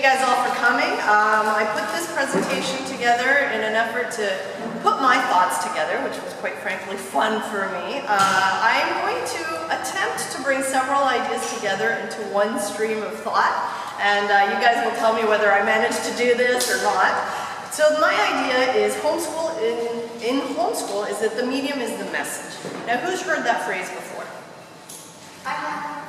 guys all for coming. I put this presentation together in an effort to put my thoughts together, which was quite frankly fun for me. I'm going to attempt to bring several ideas together into one stream of thought, and you guys will tell me whether I managed to do this or not. So my idea is homeschool in homeschool is that the medium is the message. Now, who's heard that phrase before? I have.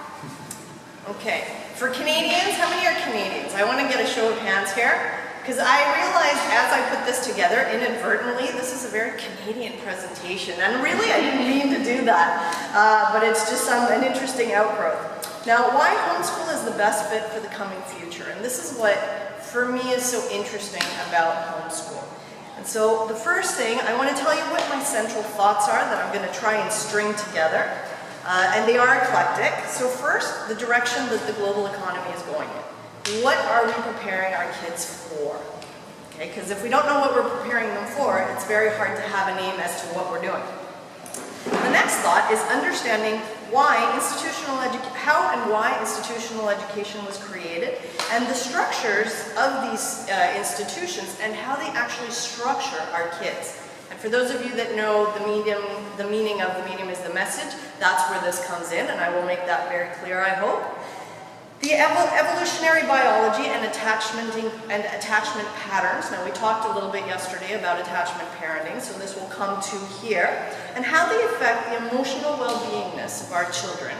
Okay, for Canadians, how many are Canadians? I want to get a show of hands here, because I realized as I put this together, inadvertently, this is a very Canadian presentation, and really I didn't mean to do that, but it's just an interesting outgrowth. Now, why homeschool is the best fit for the coming future, and this is what, for me, is so interesting about homeschool. And so, the first thing, I want to tell you what my central thoughts are that I'm going to try and string together. And they are eclectic. So first, the direction that the global economy is going in. What are we preparing our kids for? Okay, because if we don't know what we're preparing them for, it's very hard to have a name as to what we're doing. The next thought is understanding how and why institutional education was created, and the structures of these institutions and how they actually structure our kids. And for those of you that know the meaning of the medium is the message, that's where this comes in, and I will make that very clear, I hope. The evolutionary biology and attachment patterns. Now, we talked a little bit yesterday about attachment parenting, so this will come to here. And how they affect the emotional well-beingness of our children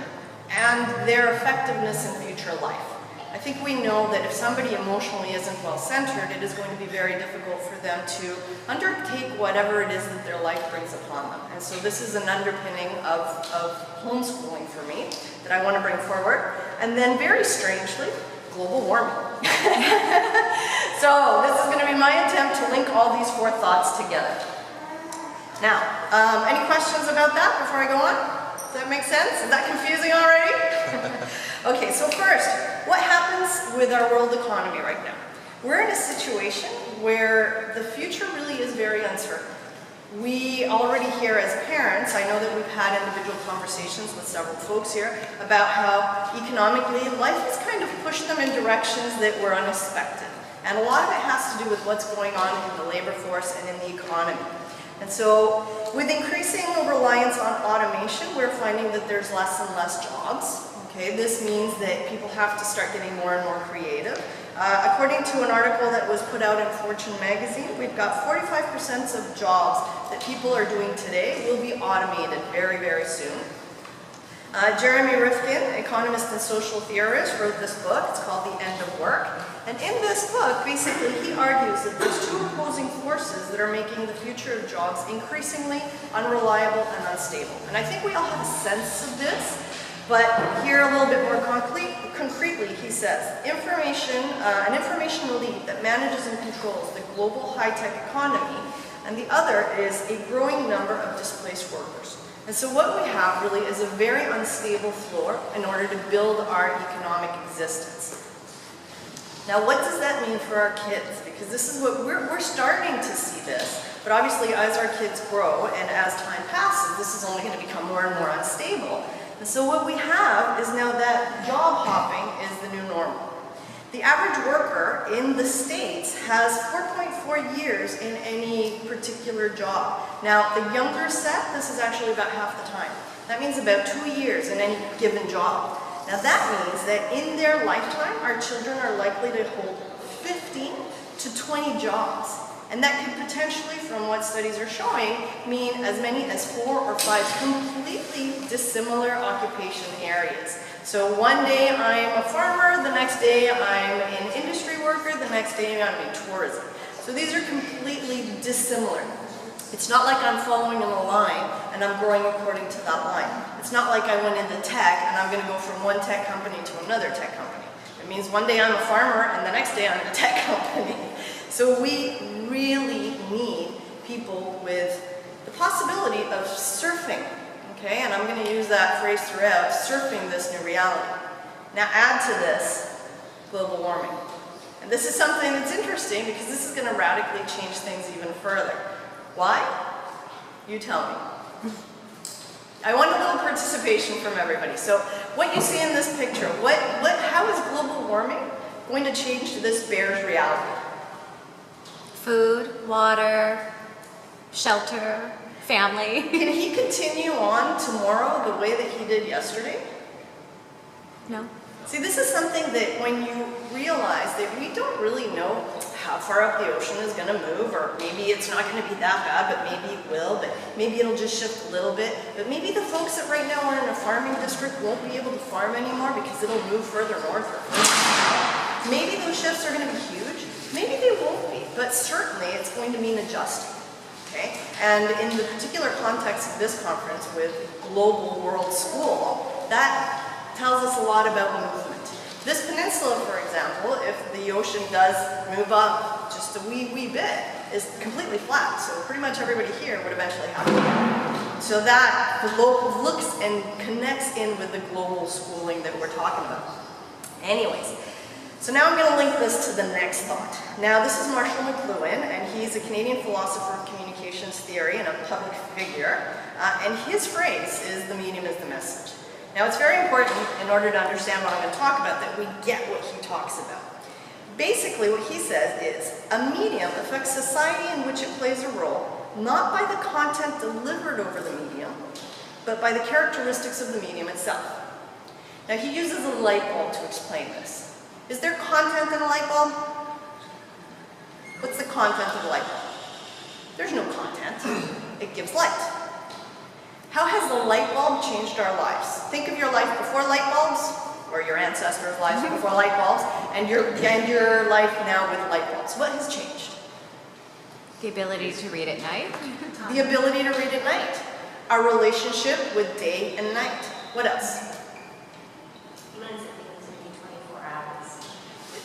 and their effectiveness in future life. I think we know that if somebody emotionally isn't well-centered, it is going to be very difficult for them to undertake whatever it is that their life brings upon them. And so this is an underpinning of homeschooling for me that I want to bring forward. And then very strangely, global warming. So this is going to be my attempt to link all these four thoughts together. Now, any questions about that before I go on? Does that make sense? Is that confusing already? Okay, so first, what happens with our world economy right now? We're in a situation where the future really is very uncertain. We already hear as parents, I know that we've had individual conversations with several folks here about how economically life has kind of pushed them in directions that were unexpected. And a lot of it has to do with what's going on in the labor force and in the economy. And so, with increasing reliance on automation, we're finding that there's less and less jobs. Okay, this means that people have to start getting more and more creative. According to an article that was put out in Fortune magazine, we've got 45% of jobs that people are doing today will be automated very, very soon. Jeremy Rifkin, economist and social theorist, wrote this book. It's called The End of Work. And in this book, basically, he argues that there's two opposing forces that are making the future of jobs increasingly unreliable and unstable. And I think we all have a sense of this, but here a little bit more concretely, he says, an information elite that manages and controls the global high-tech economy, and the other is a growing number of displaced workers. And so what we have really is a very unstable floor in order to build our economic existence. Now, what does that mean for our kids? Because this is what we're starting to see this, but obviously as our kids grow and as time passes, this is only going to become more and more unstable. And so what we have is now that job hopping is the new normal. The average worker in the States has 4.4 years in any particular job. Now, the younger set, this is actually about half the time. That means about 2 years in any given job. Now that means that in their lifetime, our children are likely to hold 15 to 20 jobs. And that could potentially, from what studies are showing, mean as many as 4 or 5 completely dissimilar occupation areas. So one day I'm a farmer, the next day I'm an industry worker, the next day I'm in tourism. So these are completely dissimilar. It's not like I'm following in a line and I'm growing according to that line. It's not like I went into tech and I'm going to go from one tech company to another tech company. It means one day I'm a farmer and the next day I'm in a tech company. So we really need people with the possibility of surfing, okay? And I'm going to use that phrase throughout, surfing this new reality. Now add to this global warming. And this is something that's interesting because this is going to radically change things even further. Why? You tell me. I want a little participation from everybody. So what you see in this picture, how is global warming going to change this bear's reality? Food, water, shelter, family. Can he continue on tomorrow the way that he did yesterday? No. See, this is something that when you realize that we don't really know how far up the ocean is going to move, or maybe it's not going to be that bad, but maybe it will, but maybe it'll just shift a little bit. But maybe the folks that right now are in a farming district won't be able to farm anymore because it'll move further north or further south. Maybe those shifts are going to be huge. Maybe they won't be, but certainly it's going to mean adjusting. Okay? And in the particular context of this conference with Global World School, that tells us a lot about movement. This peninsula, for example, if the ocean does move up just a wee bit, is completely flat. So pretty much everybody here would eventually have to. So that the local looks and connects in with the global schooling that we're talking about. Anyways, so now I'm going to link this to the next thought. Now this is Marshall McLuhan, and he's a Canadian philosopher of communications theory and a public figure. And his phrase is, "The medium is the message." Now it's very important, in order to understand what I'm going to talk about, that we get what he talks about. Basically what he says is, a medium affects society in which it plays a role, not by the content delivered over the medium, but by the characteristics of the medium itself. Now he uses a light bulb to explain this. Is there content in a light bulb? What's the content of a light bulb? There's no content. It gives light. How has the light bulb changed our lives? Think of your life before light bulbs, or your ancestors' lives before light bulbs, and your life now with light bulbs. What has changed? The ability to read at night. The ability to read at night. Our relationship with day and night. What else?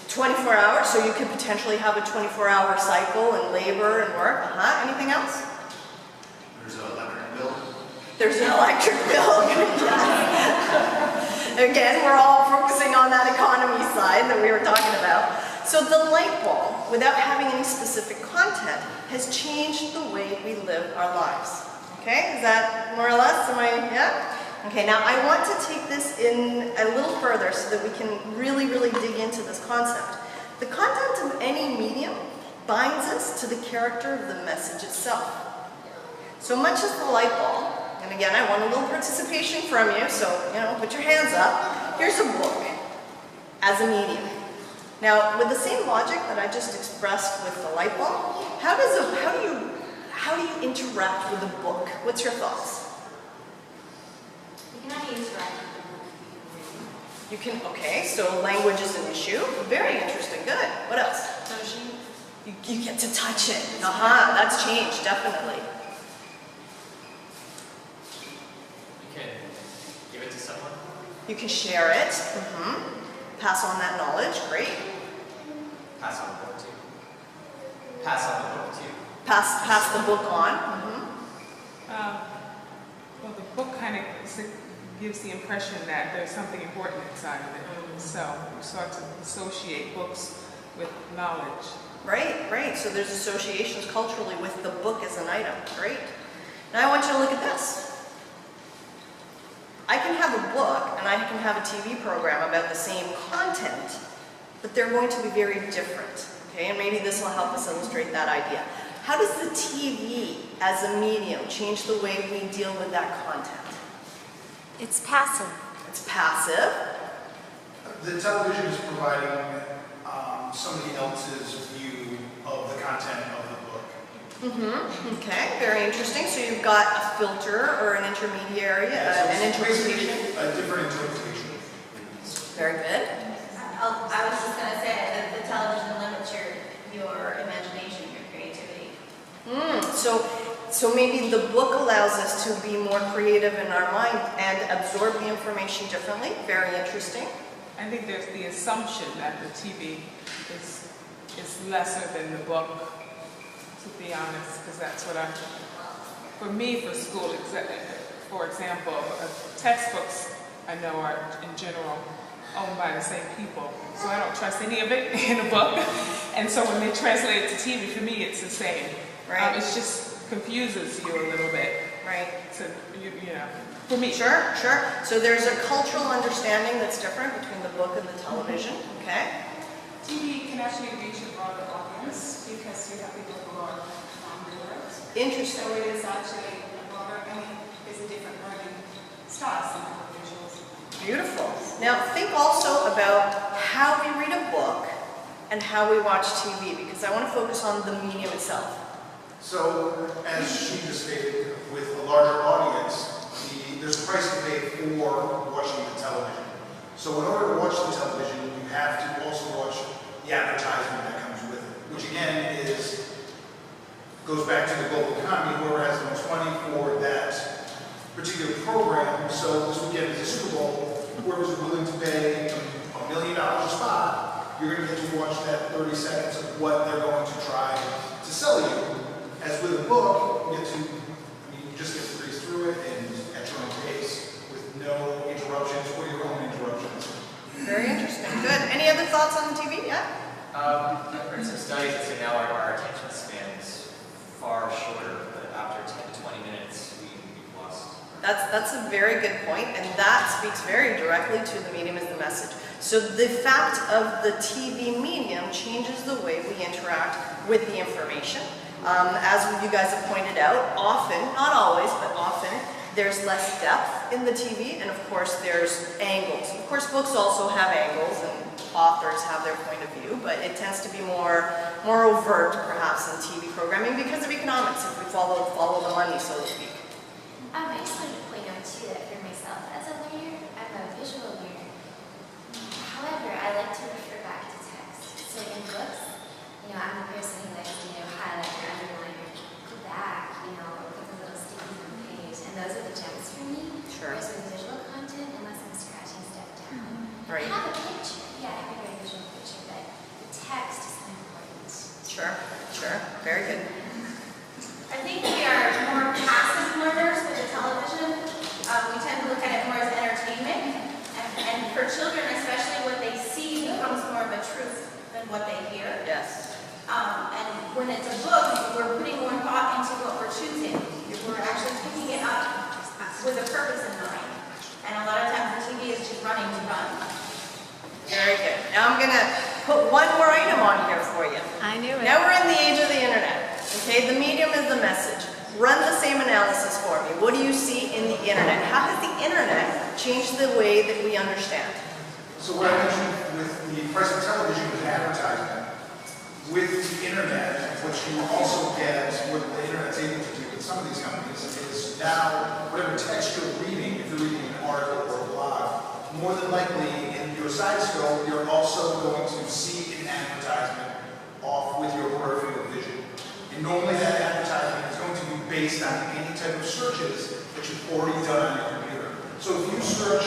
24 hours, so you could potentially have a 24-hour cycle and labor and work. Anything else? There's an electric bill. There's an electric bill. Again, we're all focusing on that economy side that we were talking about. So the light bulb, without having any specific content, has changed the way we live our lives. Okay, is that more or less? Yeah? Okay, now I want to take this in a little further so that we can really dig into this concept. The content of any medium binds us to the character of the message itself. So much as the light bulb, and again, I want a little participation from you, so, put your hands up. Here's a book as a medium. Now, with the same logic that I just expressed with the light bulb, how do you interact with a book? What's your thoughts? You can only interact with the book. You can, okay, so language is an issue. Very interesting, good. What else? Touching. You get to touch it. That's changed, definitely. Give it to someone. You can share it. Pass on that knowledge. Great. Pass on the book too. Pass on the book too. Pass the book on. Well, the book kind of gives the impression that there's something important inside of it. So you start to associate books with knowledge. Right. So there's associations culturally with the book as an item. Great. Now I want you to look at this. I can have a book and I can have a TV program about the same content, but they're going to be very different. Okay, and maybe this will help us illustrate that idea. How does the TV as a medium change the way we deal with that content? It's passive. It's passive. The television is providing somebody else's view of the content of the book. Okay, very interesting. So you've got a filter or an intermediary, an interpretation. A different interpretation. Very good. I was just going to say that the television limits your imagination, your creativity. So maybe the book allows us to be more creative in our mind and absorb the information differently. Very interesting. I think there's the assumption that the TV is lesser than the book, to be honest, because that's what for me, for school, for example, textbooks I know are in general owned by the same people, so I don't trust any of it in a book, and so when they translate it to TV, for me it's the same. Right. It just confuses you a little bit. Right. So, for me. Sure. So there's a cultural understanding that's different between the book and the television. Okay. TV can actually reach a broader audience because you have people who are non-viewers. Interesting. So it is actually a broader, it's a different learning style, some visuals. Beautiful. Now think also about how we read a book and how we watch TV, because I want to focus on the medium itself. So, as she just stated, with a larger audience, there's a price to pay for watching the television. So in order to watch the television, you have to also watch the advertisement that comes with it, which again goes back to the global economy, whoever has the most money for that particular program. So this weekend is the Super Bowl, whoever's willing to pay $1 million a spot, you're going to get to watch that 30 seconds of what they're going to try to sell you. As with a book, you just get to breeze through it and at your own pace with no interruptions or your own interruptions. Very interesting. Good. Any other thoughts on the TV? Yeah? I've read some studies that say now our attention span is far shorter, but after 10 to 20 minutes, we've lost. That's a very good point, and that speaks very directly to the medium as the message. So the fact of the TV medium changes the way we interact with the information. As you guys have pointed out, often, not always, but often, there's less depth in the TV, and of course there's angles. Of course books also have angles, and authors have their point of view, but it tends to be more overt, perhaps, in TV programming because of economics, if we follow the money, so to speak. I just wanted to point out too that for myself as a learner, I'm a visual learner. However, I like to refer back to text. So in books, I'm a person who likes to highlight or underline or go back, or put the little stickies on the page. And those are the gems for me. Sure. Whereas with visual content, unless I'm scratching stuff down. Right. I have a picture. Yeah, I have a very visual picture, but the text is so important. Sure. Very good. I think we are more passive learners with the television. We tend to look at it more as entertainment. And for children, especially, what they see becomes more of a truth than what they hear. Yes. And when it's a book, we're putting more thought into what we're choosing. We're actually picking it up with a purpose in mind. And a lot of times the TV is just running to run. Very good. Now I'm going to put one more item on here for you. I knew it. Now we're in the age of the internet. Okay, the medium is the message. Run the same analysis for me. What do you see in the internet? How has the internet changed the way that we understand? So what I mentioned with the price of television with advertisement, with the internet, what you also get, what the internet's able to do with some of these companies is now, whatever text you're reading, if you're reading an article or a blog, more than likely in your side scope, you're also going to see an advertisement off with your peripheral vision. And normally that advertisement is going to be based on any type of searches that you've already done on your computer. So if you search,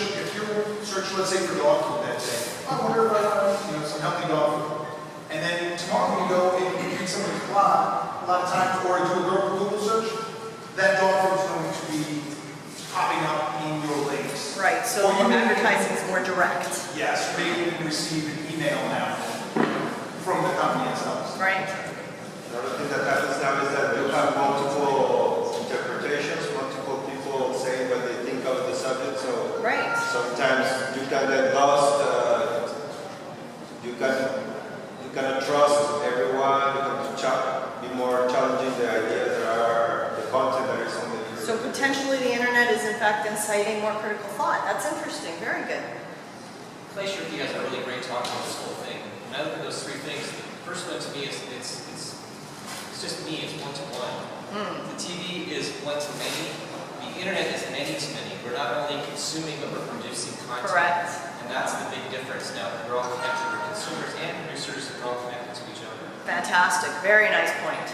let's say for dog food that day, I wonder if I found some healthy dog food. And then tomorrow when you go and you read somebody's blog, a lot of times, or you do a Google search, that dog food is going to be popping up in your links. Right, so Or you may- advertising is more direct. Yes, you may even receive an email now from the company itself. Right? The other thing that happens now is that you have multiple interpretations, multiple people saying what they think of the subject. So Right. sometimes you can get lost. You cannot trust everyone. You can be more challenging the ideas that are the content that is on the internet. So potentially the internet is in fact inciting more critical thought. That's interesting. Very good. Clay sure you guys had a really great talk on this whole thing. When I look at those three things, the first one to me is it's just me, it's one-to-one. The TV is one to many. The internet is many to many. We're not only consuming, but we're producing content. Correct. And that's the big difference now. We're all connected. We're consumers and producers, and we're all connected to each other. Fantastic. Very nice point.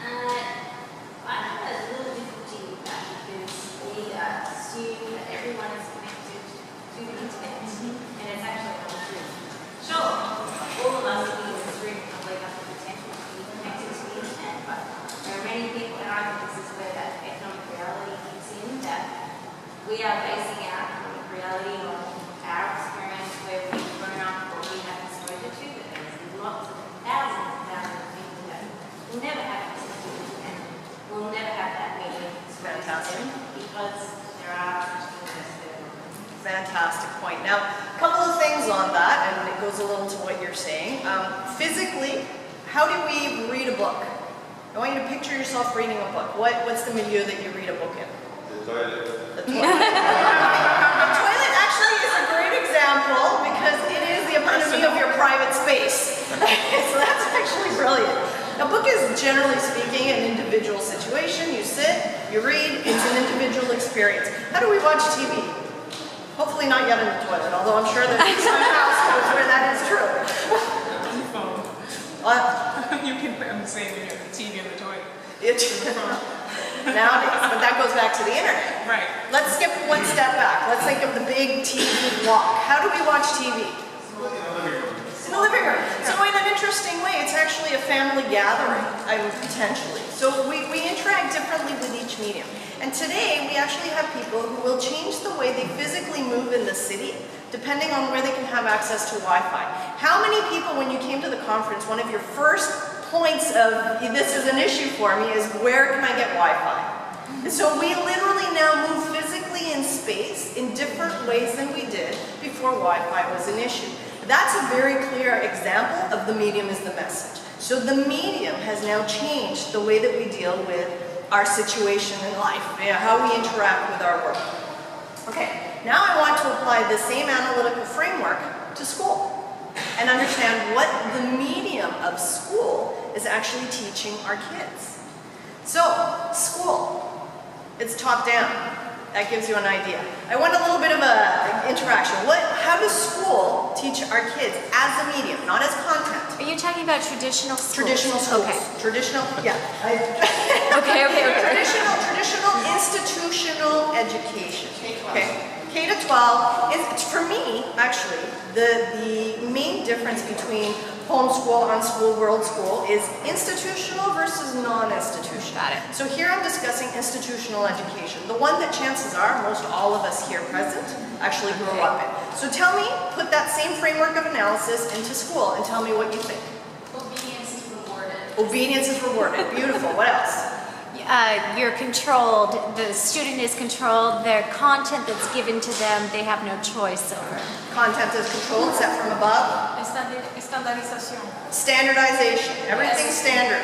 I have a little difficulty with that because we assume that everyone is connected to the internet, and it's actually not true. Sure, all of us in this room probably have the potential to be connected to the internet, but there are many people, and I think this is where that economic reality kicks in, that we are basing our economic reality on our experience where we've grown up or we have exposure to, but there's lots of thousands of people that will never have access to the internet, will never have that media Fantastic. because there are such things as the fantastic point. Now, a couple of things on that, and it goes a little to what you're saying. Physically, how do we read a book? I want you to picture yourself reading a book. What's the milieu that you read a book in? The toilet. The toilet. The toilet actually is a great example because it is the epitome of your private space. So that's actually brilliant. A book is, generally speaking, an individual situation. You sit, you read, it's an individual experience. How do we watch TV? Hopefully not yet in the toilet, although I'm sure there's some households where that is true. On the phone. What? You can put the same in the TV in the toilet. Nowadays, but that goes back to the internet. Right. Let's skip one step back. Let's think of the big TV block. How do we watch TV? In the living room. So in an interesting way, it's actually a family gathering, potentially. So we interact differently with each medium. And today, we actually have people who will change the way they physically move in the city, depending on where they can have access to Wi-Fi. How many people, when you came to the conference, one of your first points of this is an issue for me is where can I get Wi-Fi? And so we literally now move physically in space in different ways than we did before Wi-Fi was an issue. That's a very clear example of the medium is the message. So the medium has now changed the way that we deal with our situation in life, how we interact with our world. Okay, now I want to apply the same analytical framework to school and understand what the medium of school is actually teaching our kids. So, school, it's top down. That gives you an idea. I want a little bit of an interaction. How does school teach our kids as a medium, not as content? Are you talking about traditional schools? Traditional schools. Okay. Traditional, yeah. Okay. Traditional institutional education. Okay. K to 12 is, for me, actually, the main difference between homeschool, unschool, world school is institutional versus non-institutional. Got it. So here I'm discussing institutional education, the one that chances are most all of us here present actually grew up in. So tell me, put that same framework of analysis into school and tell me what you think. Obedience is rewarded. Obedience is rewarded. Beautiful. What else? You're controlled, the student is controlled, their content that's given to them, they have no choice over. Content is controlled, set from above. Estandarización. Standardization. Everything's standard.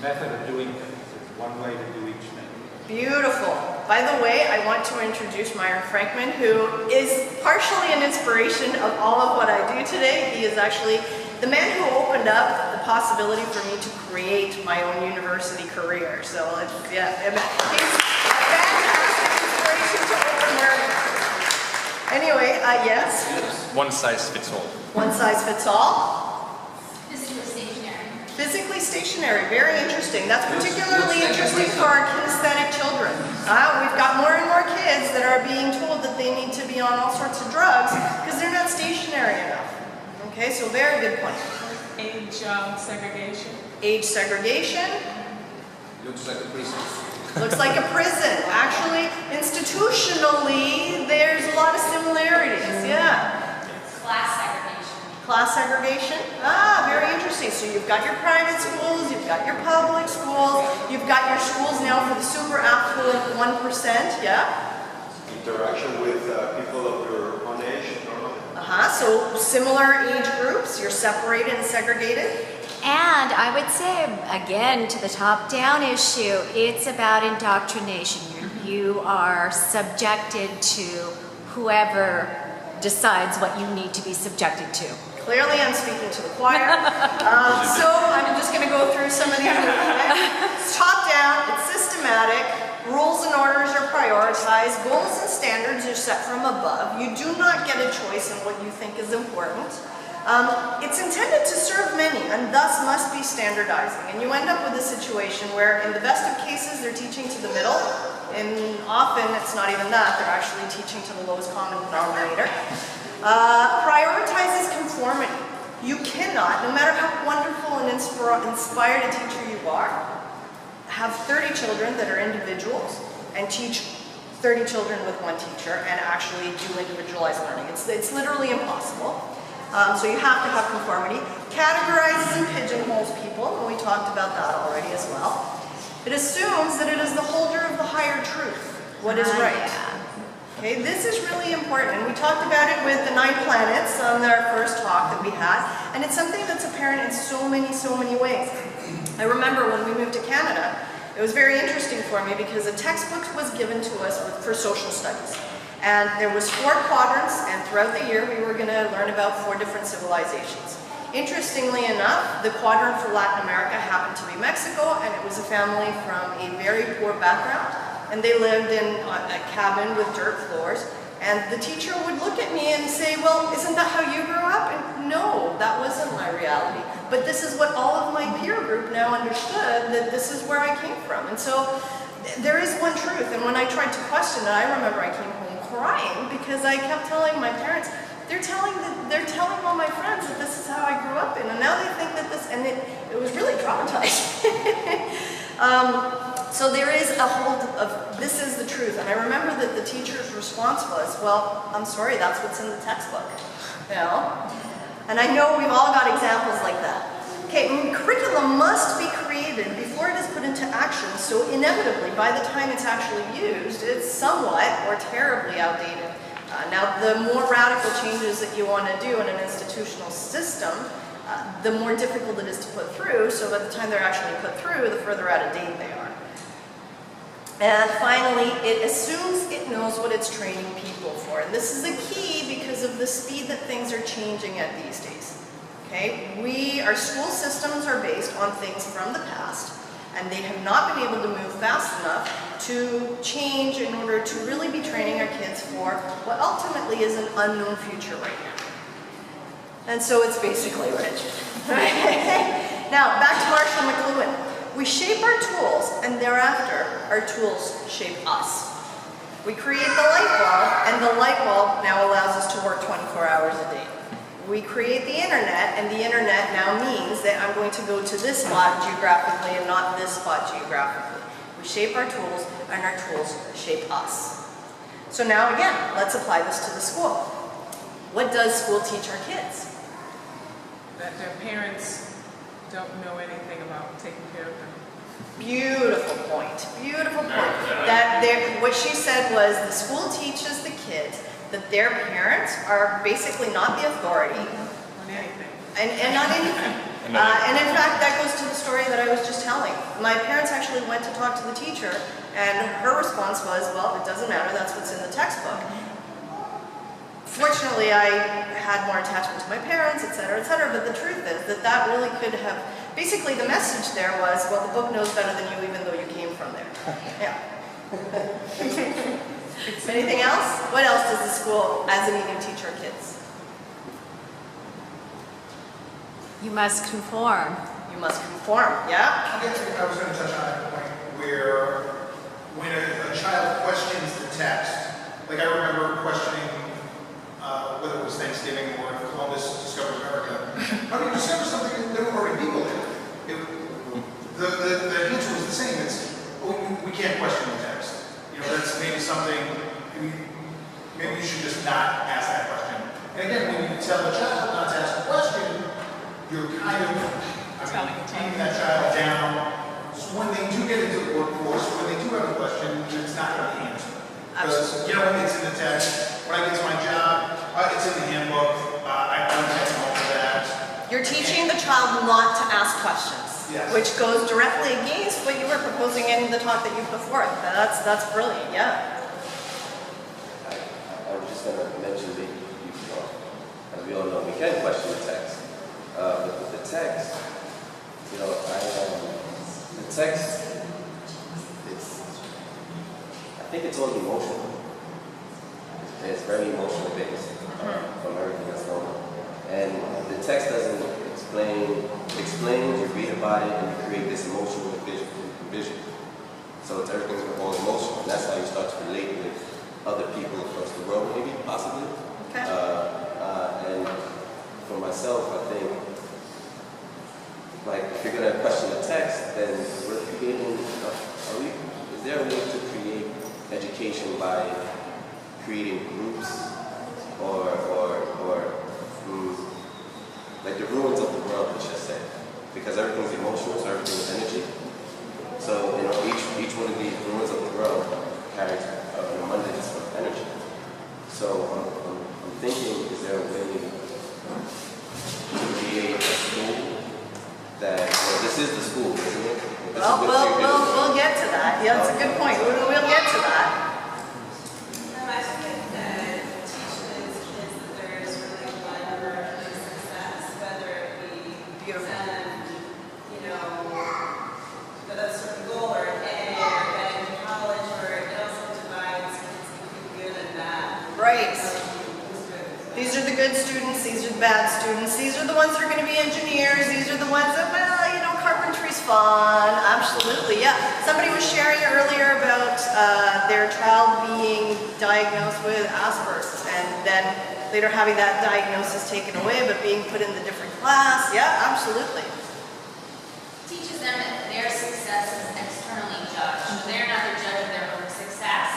Method of doing things. There's one way to do each thing. Beautiful. By the way, I want to introduce Myron Frankman, who is partially an inspiration of all of what I do today. He is actually the man who opened up the possibility for me to create my own university career. So, yeah, he's a fantastic inspiration to open learning. Anyway, yes? One size fits all. One size fits all. Physically stationary. Physically stationary, very interesting. That's particularly interesting for our kinesthetic children. We've got more and more kids that are being told that they need to be on all sorts of drugs because they're not stationary enough. Okay, so very good point. Age segregation. Age segregation. Looks like a prison. Looks like a prison. Actually, institutionally, there's a lot of similarities. Yeah. Class segregation. Class segregation. Very interesting. So you've got your private schools, you've got your public schools, you've got your schools now for the super affluent 1%. Yeah. Interaction with people of your own age. So similar age groups, you're separated and segregated. And I would say, again, to the top-down issue, it's about indoctrination. You are subjected to whoever decides what you need to be subjected to. Clearly, I'm speaking to the choir. So I'm just going to go through some of these. It's top-down, it's systematic. Rules and orders are prioritized. Goals and standards are set from above. You do not get a choice in what you think is important. It's intended to serve many and thus must be standardizing. And you end up with a situation where in the best of cases they're teaching to the middle, and often it's not even that, they're actually teaching to the lowest common denominator. Prioritizes conformity. You cannot, no matter how wonderful and inspired a teacher you are, have 30 children that are individuals and teach 30 children with one teacher and actually do individualized learning. It's literally impossible. So you have to have conformity. Categorizes and pigeonholes people, and we talked about that already as well. It assumes that it is the holder of the higher truth, what is right. Yeah. Okay, this is really important, and we talked about it with the 9 planets on our first talk that we had, and it's something that's apparent in so many ways. I remember when we moved to Canada, it was very interesting for me because a textbook was given to us for social studies. And there was 4 quadrants, and throughout the year we were going to learn about 4 different civilizations. Interestingly enough, the quadrant for Latin America happened to be Mexico, and it was a family from a very poor background, and they lived in a cabin with dirt floors. And the teacher would look at me and say, well, isn't that how you grew up? And no, that wasn't my reality. But this is what all of my peer group now understood, that this is where I came from. And so there is one truth, and when I tried to question it, I remember I came home crying because I kept telling my parents, they're telling all my friends that this is how I grew up in, and now they think that this, and it was really traumatizing. So there is a hold of, this is the truth, and I remember that the teacher's response was, well, I'm sorry, that's what's in the textbook, you know? And I know we've all got examples like that. Okay, curriculum must be created before it is put into action, so inevitably, by the time it's actually used, it's somewhat or terribly outdated. Now, the more radical changes that you want to do in an institutional system, the more difficult it is to put through, so by the time they're actually put through, the further out of date they are. And finally, it assumes it knows what it's training people for. And this is the key because of the speed that things are changing at these days. Okay? Our school systems are based on things from the past, and they have not been able to move fast enough to change in order to really be training our kids for what ultimately is an unknown future right now. And so it's basically rigid. Now, back to Marshall McLuhan. We shape our tools, and thereafter, our tools shape us. We create the light bulb, and the light bulb now allows us to work 24 hours a day. We create the internet, and the internet now means that I'm going to go to this spot geographically and not this spot geographically. We shape our tools, and our tools shape us. So now again, let's apply this to the school. What does school teach our kids? That their parents don't know anything about taking care of them. Beautiful point. Beautiful point. What she said was the school teaches the kids that their parents are basically not the authority. On anything. And not anything. And in fact, that goes to the story that I was just telling. My parents actually went to talk to the teacher, and her response was, well, it doesn't matter, that's what's in the textbook. Fortunately, I had more attachment to my parents, etc., but the truth is that that really could have, basically the message there was, well, the book knows better than you even though you came from there. Yeah. Anything else? What else does the school as a medium teach our kids? You must conform. You must conform, yeah? I was going to touch on a point where when a child questions the text, like I remember questioning whether it was Thanksgiving or if Columbus discovered America, how do you discover something that there were already people in? The answer was the same. It's, we can't question the text. You know, that's maybe something, maybe you should just not ask that question. And again, when you tell a child not to ask a question, you're kind of taming that child down. So when they do get into the workforce, when they do have a question, it's not going to be answered. Because, you know, it's in the text. When I get to my job, it's in the handbook. I don't have to know that. You're teaching the child not to ask questions, yes, which goes directly against what you were proposing in the talk that you put forth. That's brilliant, yeah. I was just going to mention that, as we all know, we can question the text. But with the text, you know, the text, I think it's all emotional. It's very emotional based from everything that's going on. And the text doesn't explain, you read about it, and you create this emotional vision. So it's everything's all emotional, and that's how you start to relate with other people across the world, maybe, possibly. Okay. And for myself, I think, like, if you're going to question the text, then we're creating, is there a way to create education by creating groups or like the ruins of the world, let's just say, because everything's emotional, so everything is energy. So, you know, each one of these ruins of the world carries an abundance of energy. we'll get to that. Yeah, that's a good point. We'll get to that. I think that teaches kids that there is really one road to success, whether it be Beautiful. you know, a certain goal or an A or getting to college, or it also divides kids between good and bad. Right. These are the good students, these are the bad students, these are the ones that are going to be engineers, these are the ones that, well, you know, carpentry's fun. Absolutely, yeah. Somebody was sharing earlier about their child being diagnosed with Asperger's and then later having that diagnosis taken away but being put in the different class. Yeah, absolutely. Teaches them that their success is externally judged. They're not the judge of their own success,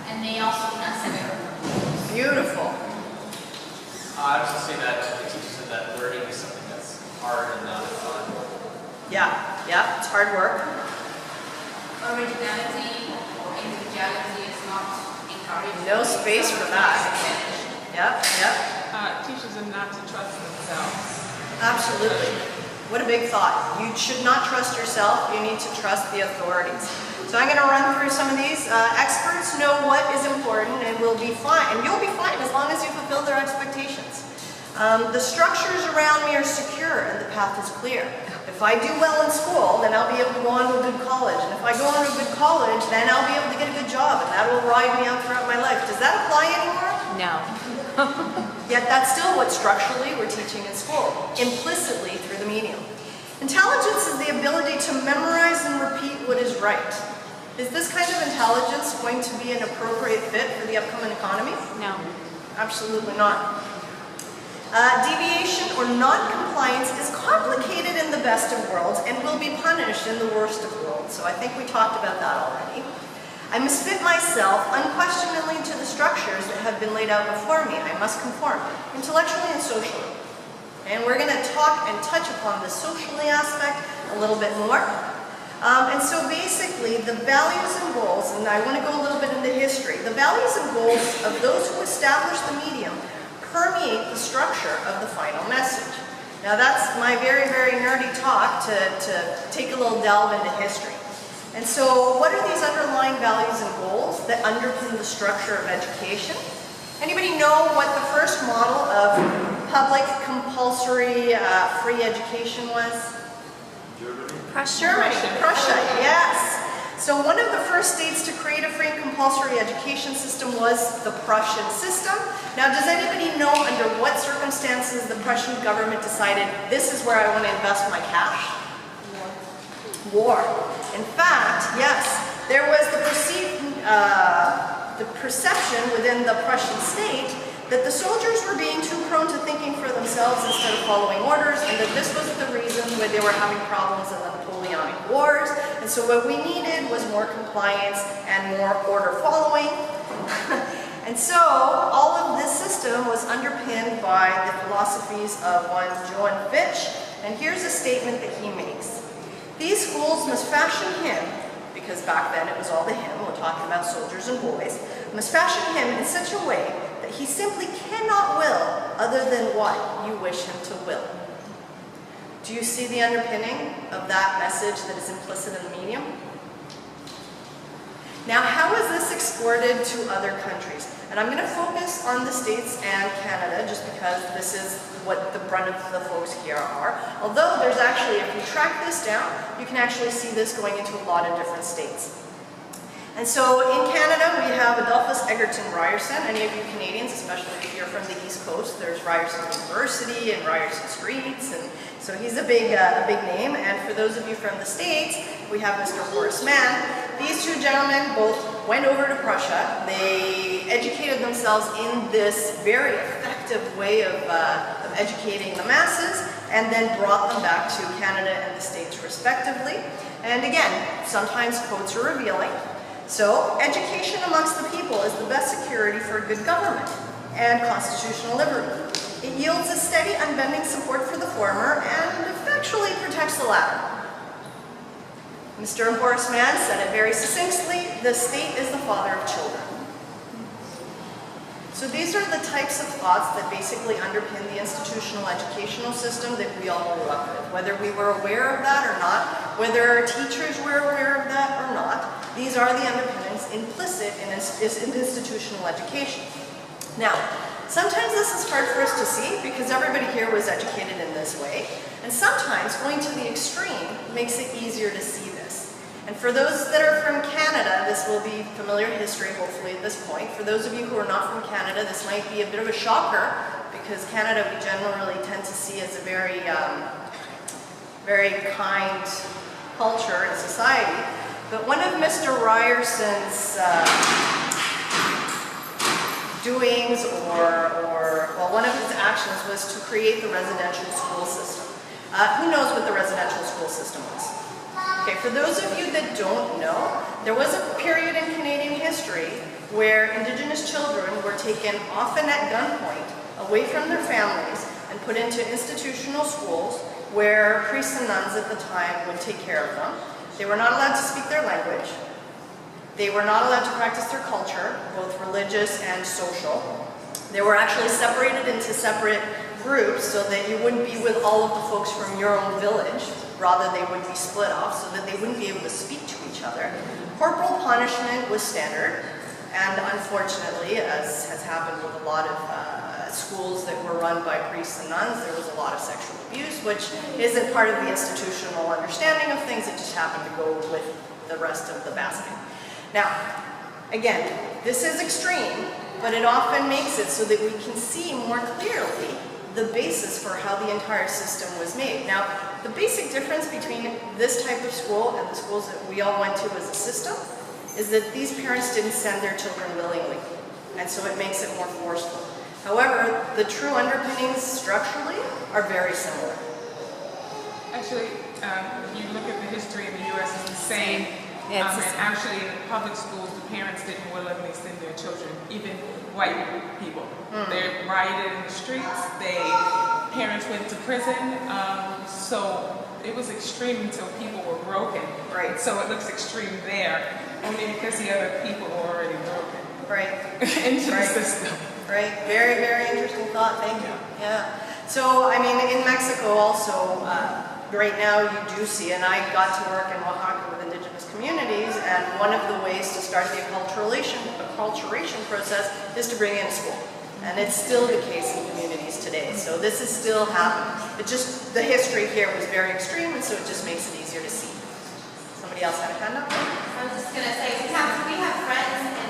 and they also cannot set their own goals. Beautiful. I was going to say that it teaches them that learning is something that's hard and not fun. Yeah, yeah, it's hard work. Originality or individuality is not encouraged. No space for that. Yep, yep. Teaches them not to trust themselves. Absolutely. What a big thought. You should not trust yourself, you need to trust the authorities. So I'm going to run through some of these. Experts know what is important and will be fine. And you'll be fine as long as you fulfill their expectations. The structures around me are secure and the path is clear. If I do well in school, then I'll be able to go on to a good college. And if I go on to a good college, then I'll be able to get a good job. And that will ride me out throughout my life. Does that apply anymore? No. Yet that's still what structurally we're teaching in school, implicitly through the medium. Intelligence is the ability to memorize and repeat what is right. Is this kind of intelligence going to be an appropriate fit for the upcoming economy? No. Absolutely not. Deviation or non-compliance is complicated in the best of worlds and will be punished in the worst of worlds. So I think we talked about that already. I must fit myself unquestioningly to the structures that have been laid out before me. I must conform, intellectually and socially. And we're going to talk and touch upon the socially aspect a little bit more. And so basically, the values and goals, and I want to go a little bit into history, the values and goals of those who establish the medium permeate the structure of the final message. Now that's my very, very nerdy talk to take a little delve into history. And so what are these underlying values and goals that underpin the structure of education? Anybody know what the first model of public compulsory free education was? Germany, Prussia, yes. So one of the first states to create a free and compulsory education system was the Prussian system. Now, does anybody know under what circumstances the Prussian government decided this is where I want to invest my cash? War. In fact, yes, there was the perception within the Prussian state that the soldiers were being too prone to thinking for themselves instead of following orders, and that this was the reason why they were having problems in the Napoleonic Wars. And so what we needed was more compliance and more order following. And so all of this system was underpinned by the philosophies of one Johann Fichte. And here's a statement that he makes. These schools must fashion him, because back then it was all the him, we're talking about soldiers and boys, must fashion him in such a way that he simply cannot will other than what you wish him to will. Do you see the underpinning of that message that is implicit in the medium? Now, how is this exported to other countries? And I'm going to focus on the States and Canada just because this is what the brunt of the folks here are. Although there's actually, if you track this down, you can actually see this going into a lot of different states. And so in Canada, we have Adolphus Egerton Ryerson. Any of you Canadians, especially if you're from the East Coast, there's Ryerson University and Ryerson Streets, and so he's a big name. And for those of you from the States, we have Mr. Horace Mann. These two gentlemen both went over to Prussia. They educated themselves in this very effective way of educating the masses, and then brought them back to Canada and the States respectively. And again, sometimes quotes are revealing. So, education amongst the people is the best security for a good government and constitutional liberty. It yields a steady, unbending support for the former and effectually protects the latter. Mr. Horace Mann said it very succinctly, the state is the father of children. So these are the types of thoughts that basically underpin the institutional educational system that we all grew up with. Whether we were aware of that or not, whether teachers were aware of that or not, these are the underpinnings implicit in institutional education. Now, sometimes this is hard for us to see because everybody here was educated in this way, and sometimes going to the extreme makes it easier to see this. And for those that are from Canada, this will be familiar history hopefully at this point. For those of you who are not from Canada, this might be a bit of a shocker because Canada we generally tend to see as a very, very kind culture and society. But one of Mr. Ryerson's doings well, one of his actions was to create the residential school system. Who knows what the residential school system was? Okay, for those of you that don't know, there was a period in Canadian history where Indigenous children were taken often at gunpoint away from their families and put into institutional schools where priests and nuns at the time would take care of them. They were not allowed to speak their language. They were not allowed to practice their culture, both religious and social. They were actually separated into separate groups so that you wouldn't be with all of the folks from your own village. Rather, they would be split off so that they wouldn't be able to speak to each other. Corporal punishment was standard, and unfortunately, as has happened with a lot of schools that were run by priests and nuns, there was a lot of sexual abuse, which isn't part of the institutional understanding of things. It just happened to go with the rest of the basket. Now, again, this is extreme, but it often makes it so that we can see more clearly the basis for how the entire system was made. Now, the basic difference between this type of school and the schools that we all went to as a system is that these parents didn't send their children willingly, and so it makes it more forceful. However, the true underpinnings structurally are very similar. Actually, you look at the history in the U.S., it's the same. Yeah, And actually, in public schools, the parents didn't willingly send their children, even white people. They rioted in the streets, parents went to prison, so it was extreme until people were broken. Right. So it looks extreme there, only because the other people were already broken. Right. Into Right. the system. Right, very, very interesting thought, thank you. Yeah. So, I mean, in Mexico also, right now you do see, and I got to work in Oaxaca with Indigenous communities, and one of the ways to start the acculturation process is to bring in school. And it's still the case in communities today, so this is still happening. It just, the history here was very extreme, and so it just makes it easier to see. Somebody else had a hand up? I was just gonna say, we have friends in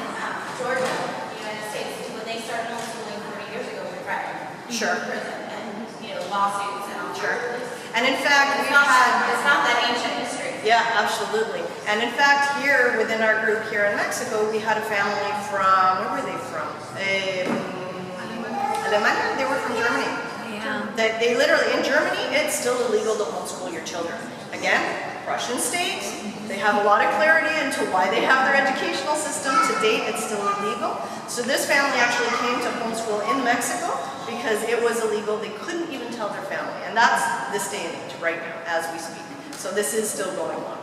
Georgia, United States, when they started homeschooling 40 years ago, we threatened. Sure. Prison and, lawsuits and all that. Sure. And in fact, It's not that ancient history. Yeah, absolutely. And in fact, here within our group here in Mexico, we had a family from, where were they from? Alemania? They were from Germany. Yeah. They literally, in Germany, it's still illegal to homeschool your children. Again, Russian state, they have a lot of clarity into why they have their educational system. To date, it's still illegal. So this family actually came to homeschool in Mexico because it was illegal. They couldn't even tell their family. And that's this day and age right now, as we speak. So this is still going on.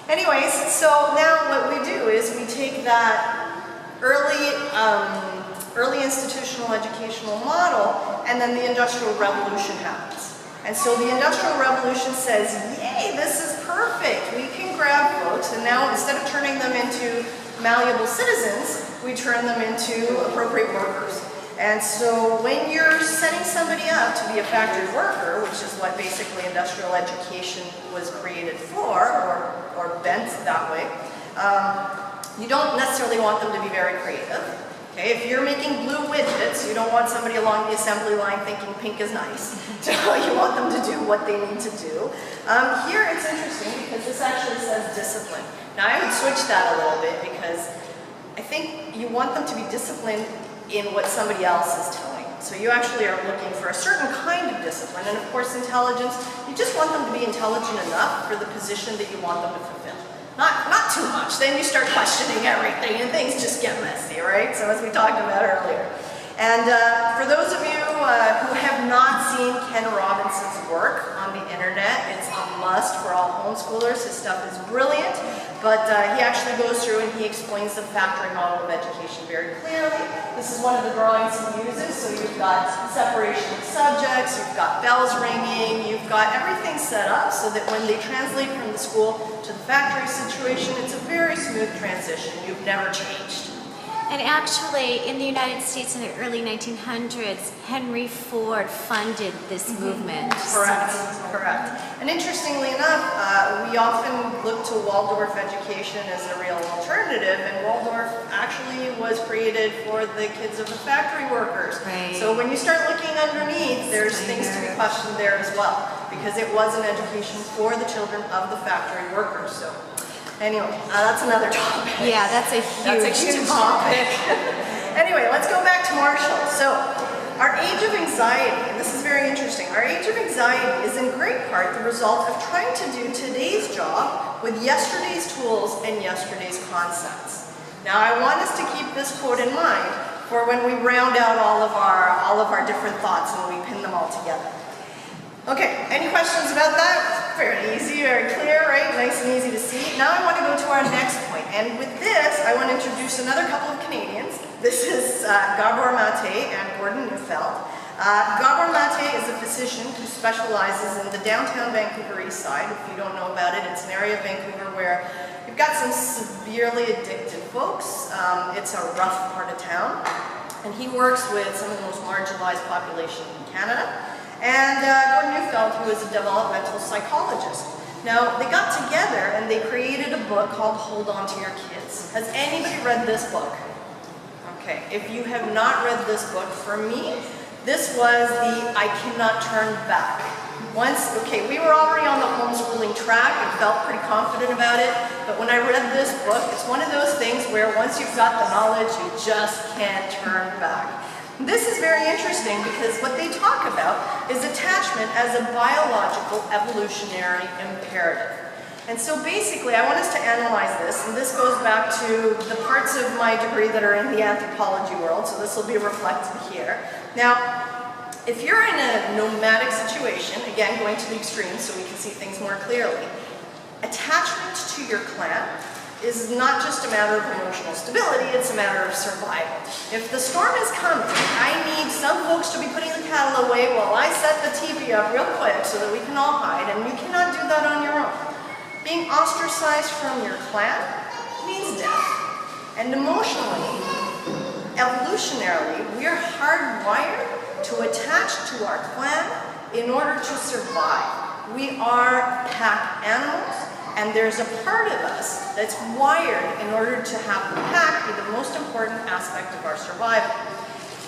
Anyways, so now what we do is we take that early institutional educational model, and then the Industrial Revolution happens. And so the Industrial Revolution says, yay, this is perfect. We can grab folks, and now instead of turning them into malleable citizens, we turn them into appropriate workers. And so when you're setting somebody up to be a factory worker, which is what basically industrial education was created for, or bent that way, you don't necessarily want them to be very creative. Okay, if you're making blue widgets, you don't want somebody along the assembly line thinking pink is nice. So you want them to do what they need to do. Here it's interesting because this actually says discipline. Now I would switch that a little bit because I think you want them to be disciplined in what somebody else is telling. So you actually are looking for a certain kind of discipline, and of course intelligence, you just want them to be intelligent enough for the position that you want them to fulfill. Not too much, then you start questioning everything and things just get messy, right? So as we talked about earlier. And for those of you who have not seen Ken Robinson's work on the internet, it's a must for all homeschoolers. His stuff is brilliant, but he actually goes through and he explains the factory model of education very clearly. This is one of the drawings he uses, so you've got separation of subjects, you've got bells ringing, you've got everything set up so that when they translate from the school to the factory situation. It's a very smooth transition. You've never changed. And actually, in the United States in the early 1900s, Henry Ford funded this movement. Correct, correct. And interestingly enough, we often look to Waldorf education as a real alternative, and Waldorf actually was created for the kids of the factory workers. Right. So when you start looking underneath, there's things to be questioned there as well, because it was an education for the children of the factory workers. So anyway, that's another topic. Yeah, that's a huge topic. Anyway, let's go back to Marshall. So, our age of anxiety, and this is very interesting, our age of anxiety is in great part the result of trying to do today's job with yesterday's tools and yesterday's concepts. Now, I want us to keep this quote in mind for when we round out all of our different thoughts and we pin them all together. Okay, any questions about that? Very easy, very clear, right? Nice and easy to see. Now I want to go to our next point. And with this, I want to introduce another couple of Canadians. This is Gabor Mate and Gordon Neufeld. Gabor Mate is a physician who specializes in the downtown Vancouver East Side. If you don't know about it, it's an area of Vancouver where you've got some severely addicted folks. It's a rough part of town. And he works with some of the most marginalized population in Canada. And Gordon Neufeld, who is a developmental psychologist. Now, they got together and they created a book called Hold On To Your Kids. Has anybody read this book? Okay, if you have not read this book, for me, this was the I cannot turn back. Okay, we were already on the homeschooling track and felt pretty confident about it, but when I read this book, it's one of those things where once you've got the knowledge, you just can't turn back. This is very interesting because what they talk about is attachment as a biological evolutionary imperative. And so basically, I want us to analyze this, and this goes back to the parts of my degree that are in the anthropology world, so this will be reflected here. Now, if you're in a nomadic situation, again, going to the extremes so we can see things more clearly, attachment to your clan is not just a matter of emotional stability, it's a matter of survival. If the storm is coming, I need some folks to be putting the cattle away while I set the TV up real quick so that we can all hide, and you cannot do that on your own. Being ostracized from your clan means death. And emotionally, evolutionarily, we are hardwired to attach to our clan in order to survive. We are pack animals. And there's a part of us that's wired in order to have the pack be the most important aspect of our survival.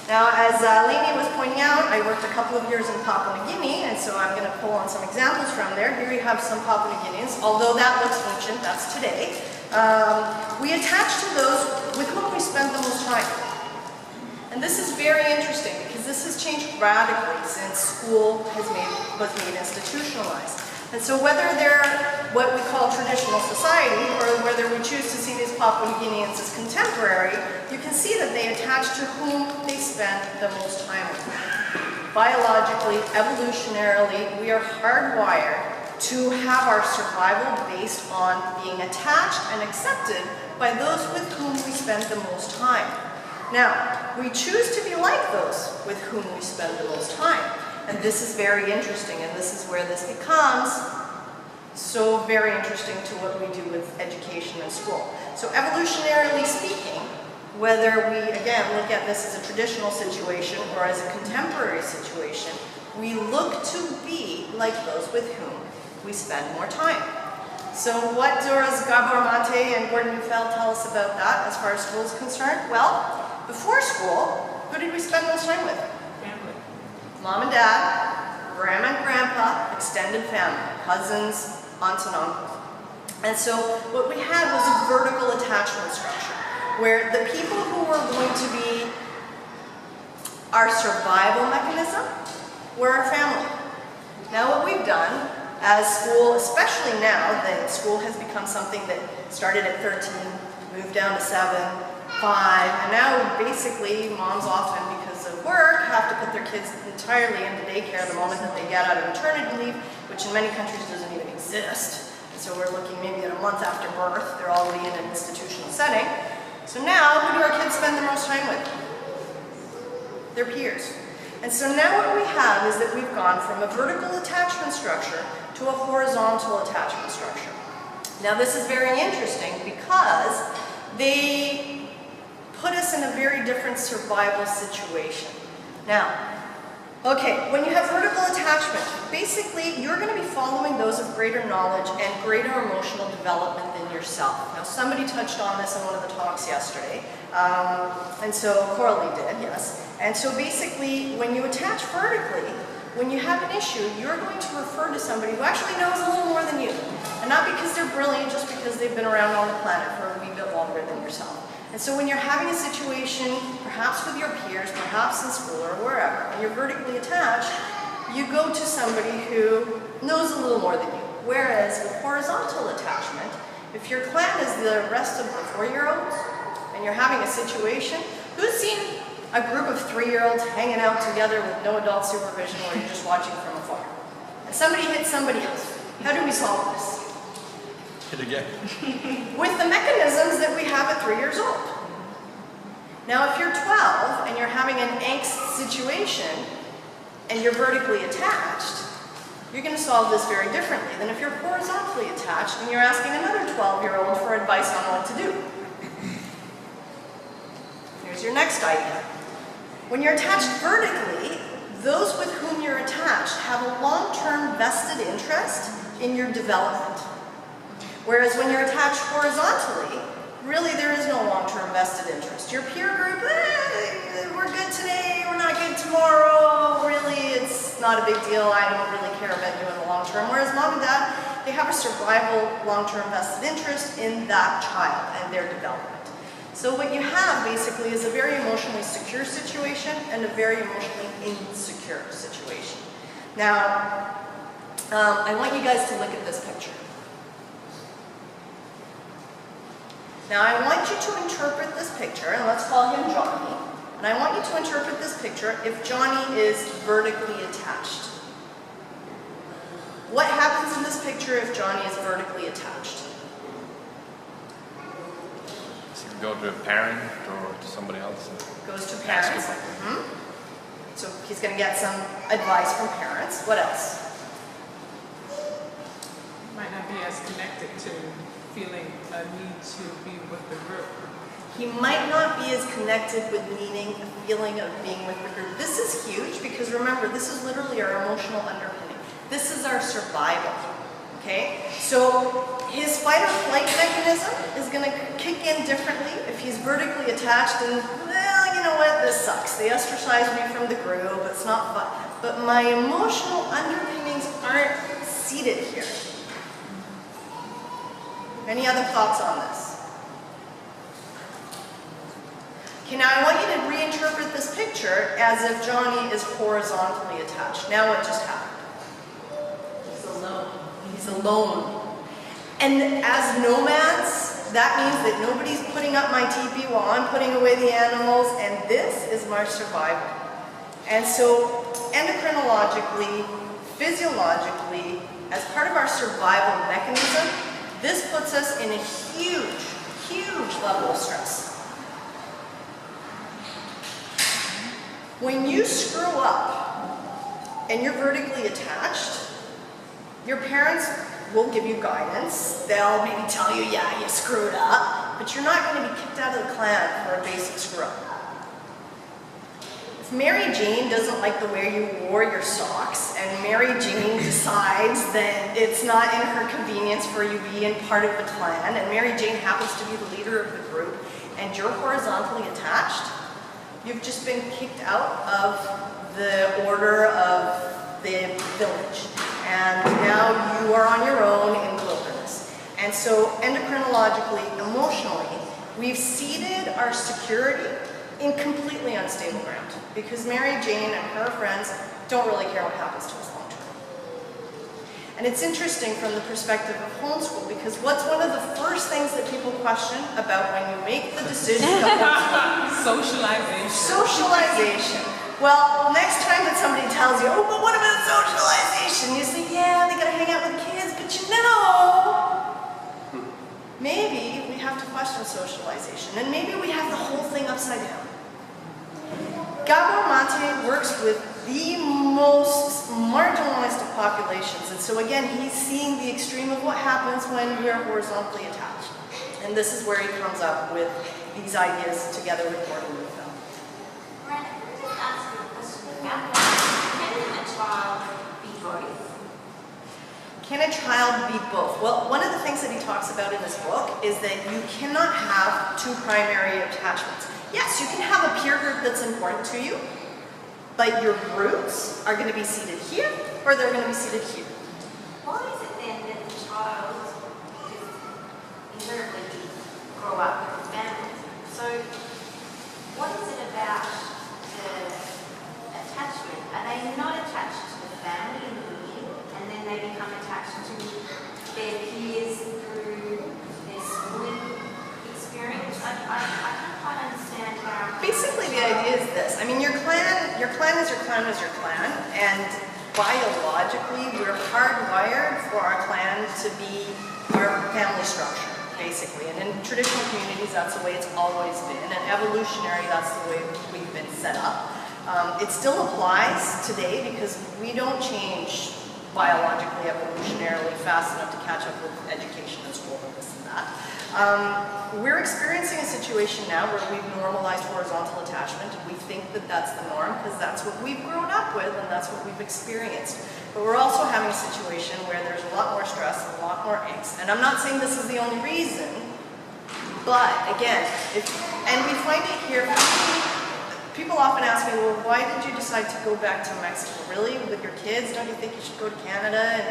Now, as Lainey was pointing out, I worked a couple of years in Papua New Guinea, and so I'm going to pull on some examples from there. Here you have some Papua New Guineans, although that looks ancient, that's today. We attach to those with whom we spend the most time. And this is very interesting because this has changed radically since school was made institutionalized. And so whether they're what we call traditional society or whether we choose to see these Papua New Guineans as contemporary, you can see that they attach to whom they spend the most time with. Biologically, evolutionarily, we are hardwired to have our survival based on being attached and accepted by those with whom we spend the most time. Now, we choose to be like those with whom we spend the most time. And this is very interesting, and this is where this becomes so very interesting to what we do with education and school. So evolutionarily speaking, whether we, again, look at this as a traditional situation or as a contemporary situation, we look to be like those with whom we spend more time. So what does Gabor Mate and Gordon Neufeld tell us about that as far as school is concerned? Well, before school, who did we spend most time with? Mom and dad, grandma and grandpa, extended family, cousins, aunts and uncles. And so what we had was a vertical attachment structure, where the people who were going to be our survival mechanism were our family. Now what we've done as school, especially now that school has become something that started at 13, moved down to 7, 5, and now basically moms often, because of work, have to put their kids entirely into daycare the moment that they get out of maternity leave, which in many countries doesn't even exist. And so we're looking maybe at a month after birth, they're already in an institutional setting. So now, who do our kids spend the most time with? Their peers. And so now what we have is that we've gone from a vertical attachment structure to a horizontal attachment structure. Now this is very interesting because they put us in a very different survival situation. Now, okay, when you have vertical attachment, basically you're going to be following those of greater knowledge and greater emotional development than yourself. Now somebody touched on this in one of the talks yesterday, and so Coralie did, yes. And so basically when you attach vertically, when you have an issue, you're going to refer to somebody who actually knows a little more than you. And not because they're brilliant, just because they've been around on the planet for a wee bit longer than yourself. And so when you're having a situation, perhaps with your peers, perhaps in school or wherever, and you're vertically attached, you go to somebody who knows a little more than you. Whereas with horizontal attachment, if your clan is the rest of the 4-year-olds, and you're having a situation, who's seen a group of 3-year-olds hanging out together with no adult supervision where you're just watching from afar? And somebody hits somebody else. How do we solve this? Hit again. With the mechanisms that we have at 3 years old. Now if you're 12 and you're having an angst situation and you're vertically attached, you're going to solve this very differently than if you're horizontally attached and you're asking another 12-year-old for advice on what to do. Here's your next idea. When you're attached vertically, those with whom you're attached have a long-term vested interest in your development. Whereas when you're attached horizontally, really there is no long-term vested interest. Your peer group, we're good today, we're not good tomorrow, really it's not a big deal, I don't really care about you in the long term. Whereas mom and dad, they have a survival long-term vested interest in that child and their development. So what you have basically is a very emotionally secure situation and a very emotionally insecure situation. Now, I want you guys to look at this picture. Now I want you to interpret this picture, and let's call him Johnny, and I want you to interpret this picture if Johnny is vertically attached. What happens in this picture if Johnny is vertically attached? So you go to a parent or to somebody else. Goes to parents. So he's going to get some advice from parents. What else? Might not be as connected to feeling a need to be with the group. He might not be as connected with needing a feeling of being with the group. This is huge because remember, this is literally our emotional underpinning. This is our survival, okay? So his fight or flight mechanism is going to kick in differently if he's vertically attached and, well, you know what, this sucks. They ostracized me from the group, it's not fun. But my emotional underpinnings aren't seated here. Any other thoughts on this? Okay, now I want you to reinterpret this picture as if Johnny is horizontally attached. Now what just happened? He's alone. He's alone. And as nomads, that means that nobody's putting up my teepee while I'm putting away the animals, and this is my survival. And so endocrinologically, physiologically, as part of our survival mechanism, this puts us in a huge, huge level of stress. When you screw up and you're vertically attached, your parents will give you guidance. They'll maybe tell you, yeah, you screwed up, but you're not going to be kicked out of the clan for a basic screw up. If Mary Jane doesn't like the way you wore your socks, and Mary Jane decides that it's not in her convenience for you being part of the clan, and Mary Jane happens to be the leader of the group, and you're horizontally attached, you've just been kicked out of the order of the village. And now you are on your own in the wilderness. And so endocrinologically, emotionally, we've seeded our security in completely unstable ground because Mary Jane and her friends don't really care what happens to us long term. And it's interesting from the perspective of homeschool because what's one of the first things that people question about when you make the decision to homeschool? Socialization. Socialization. Well, next time that somebody tells you, oh, but what about socialization? You say, yeah, they gotta hang out with kids, but you know, maybe we have to question socialization, and maybe we have the whole thing upside down. Gabor Mate works with the most marginalized of populations, and so again, he's seeing the extreme of what happens when we're horizontally attached. And this is where he comes up with these ideas together with Gordon Newfeld. Miranda, can I just ask you a question about that? Can a child be both? Can a child be both? Well, one of the things that he talks about in this book is that you cannot have two primary attachments. Yes, you can have a peer group that's important to you, but your roots are going to be seated here, or they're going to be seated here. Why is it then that the child invariably grow up with a family? So, what is it about the attachment? Are they not attached to the family in the beginning, and then they become attached to their peers through their schooling experience? I can't quite understand how. Basically, the idea is this. I mean, your clan is your clan is your clan, and biologically, we're hardwired for our clan to be our family structure, basically. And in traditional communities, that's the way it's always been. And evolutionary, that's the way we've been set up. It still applies today because we don't change biologically, evolutionarily fast enough to catch up with education and school and this and that. We're experiencing a situation now where we've normalized horizontal attachment, and we think that that's the norm because that's what we've grown up with and that's what we've experienced. But we're also having a situation where there's a lot more stress and a lot more angst. And I'm not saying this is the only reason, but again, and we find it here. People often ask me, well, why did you decide to go back to Mexico? Really? With your kids? Don't you think you should go to Canada? And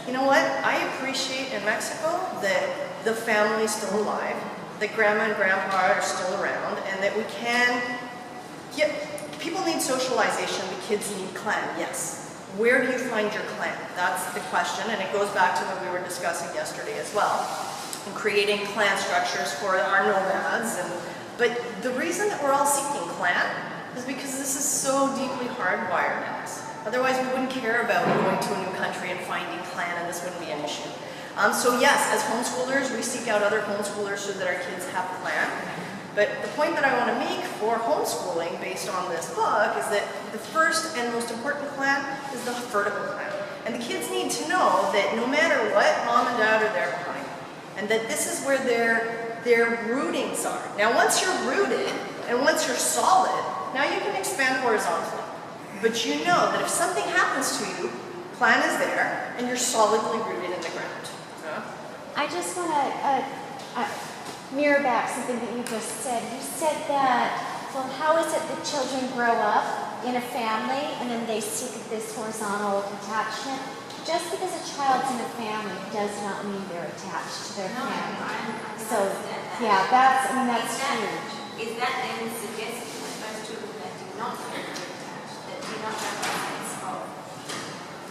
you know what? I appreciate in Mexico that the family's still alive, that grandma and grandpa are still around, and that we can get, people need socialization, the kids need clan, yes. Where do you find your clan? That's the question, and it goes back to what we were discussing yesterday as well, and creating clan structures for our nomads. But the reason that we're all seeking clan is because this is so deeply hardwired in us. Otherwise, we wouldn't care about going to a new country and finding clan, and this wouldn't be an issue. So yes, as homeschoolers, we seek out other homeschoolers so that our kids have clan. But the point that I want to make for homeschooling based on this book is that the first and most important clan is the vertical clan. And the kids need to know that no matter what, mom and dad are there behind them. And that this is where their rootings are. Now once you're rooted, and once you're solid, now you can expand horizontally. But you know that if something happens to you, clan is there, and you're solidly rooted in the ground. I just want to mirror back something that you just said. You said that, well, how is it that children grow up in a family and then they seek this horizontal attachment? Just because a child's in a family does not mean they're attached to their family. So, yeah, that's huge. Is that then suggesting that those children that do not feel attached, that do not have a sense of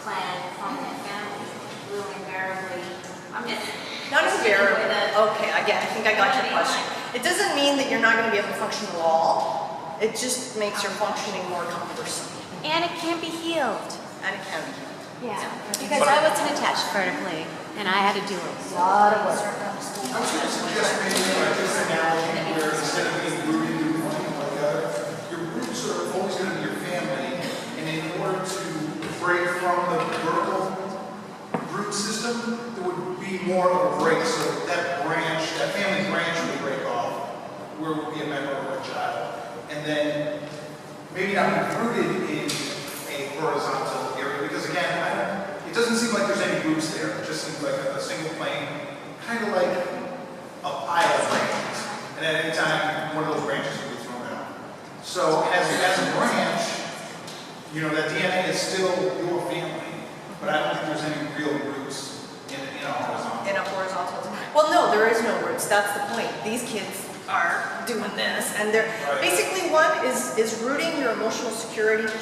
clan from their family, will invariably, Not invariably. Okay, again, I think I got your question. It doesn't mean that you're not going to be able to function at all. It just makes your functioning more cumbersome. And it can be healed. And it can be healed. Yeah, because I wasn't attached vertically, and I had to do a lot of work. I was going to suggest maybe like this analogy where instead of being rooted in one like the other, your roots are always going to be your family, and in order to break from the vertical root system, there would be more of a break, so that branch, that family branch would break off, where it would be a member of a child, and then maybe not be rooted in a horizontal area, because again, it doesn't seem like there's any roots there. It just seems like a single plane, kind of like a pile of branches. And at any time, one of those branches will be thrown out. So as a branch, you know, that DNA is still your family, but I don't think there's any real roots in a horizontal. In a horizontal. Well, no, there is no roots. That's the point. These kids are doing this, and they're basically one is rooting your emotional security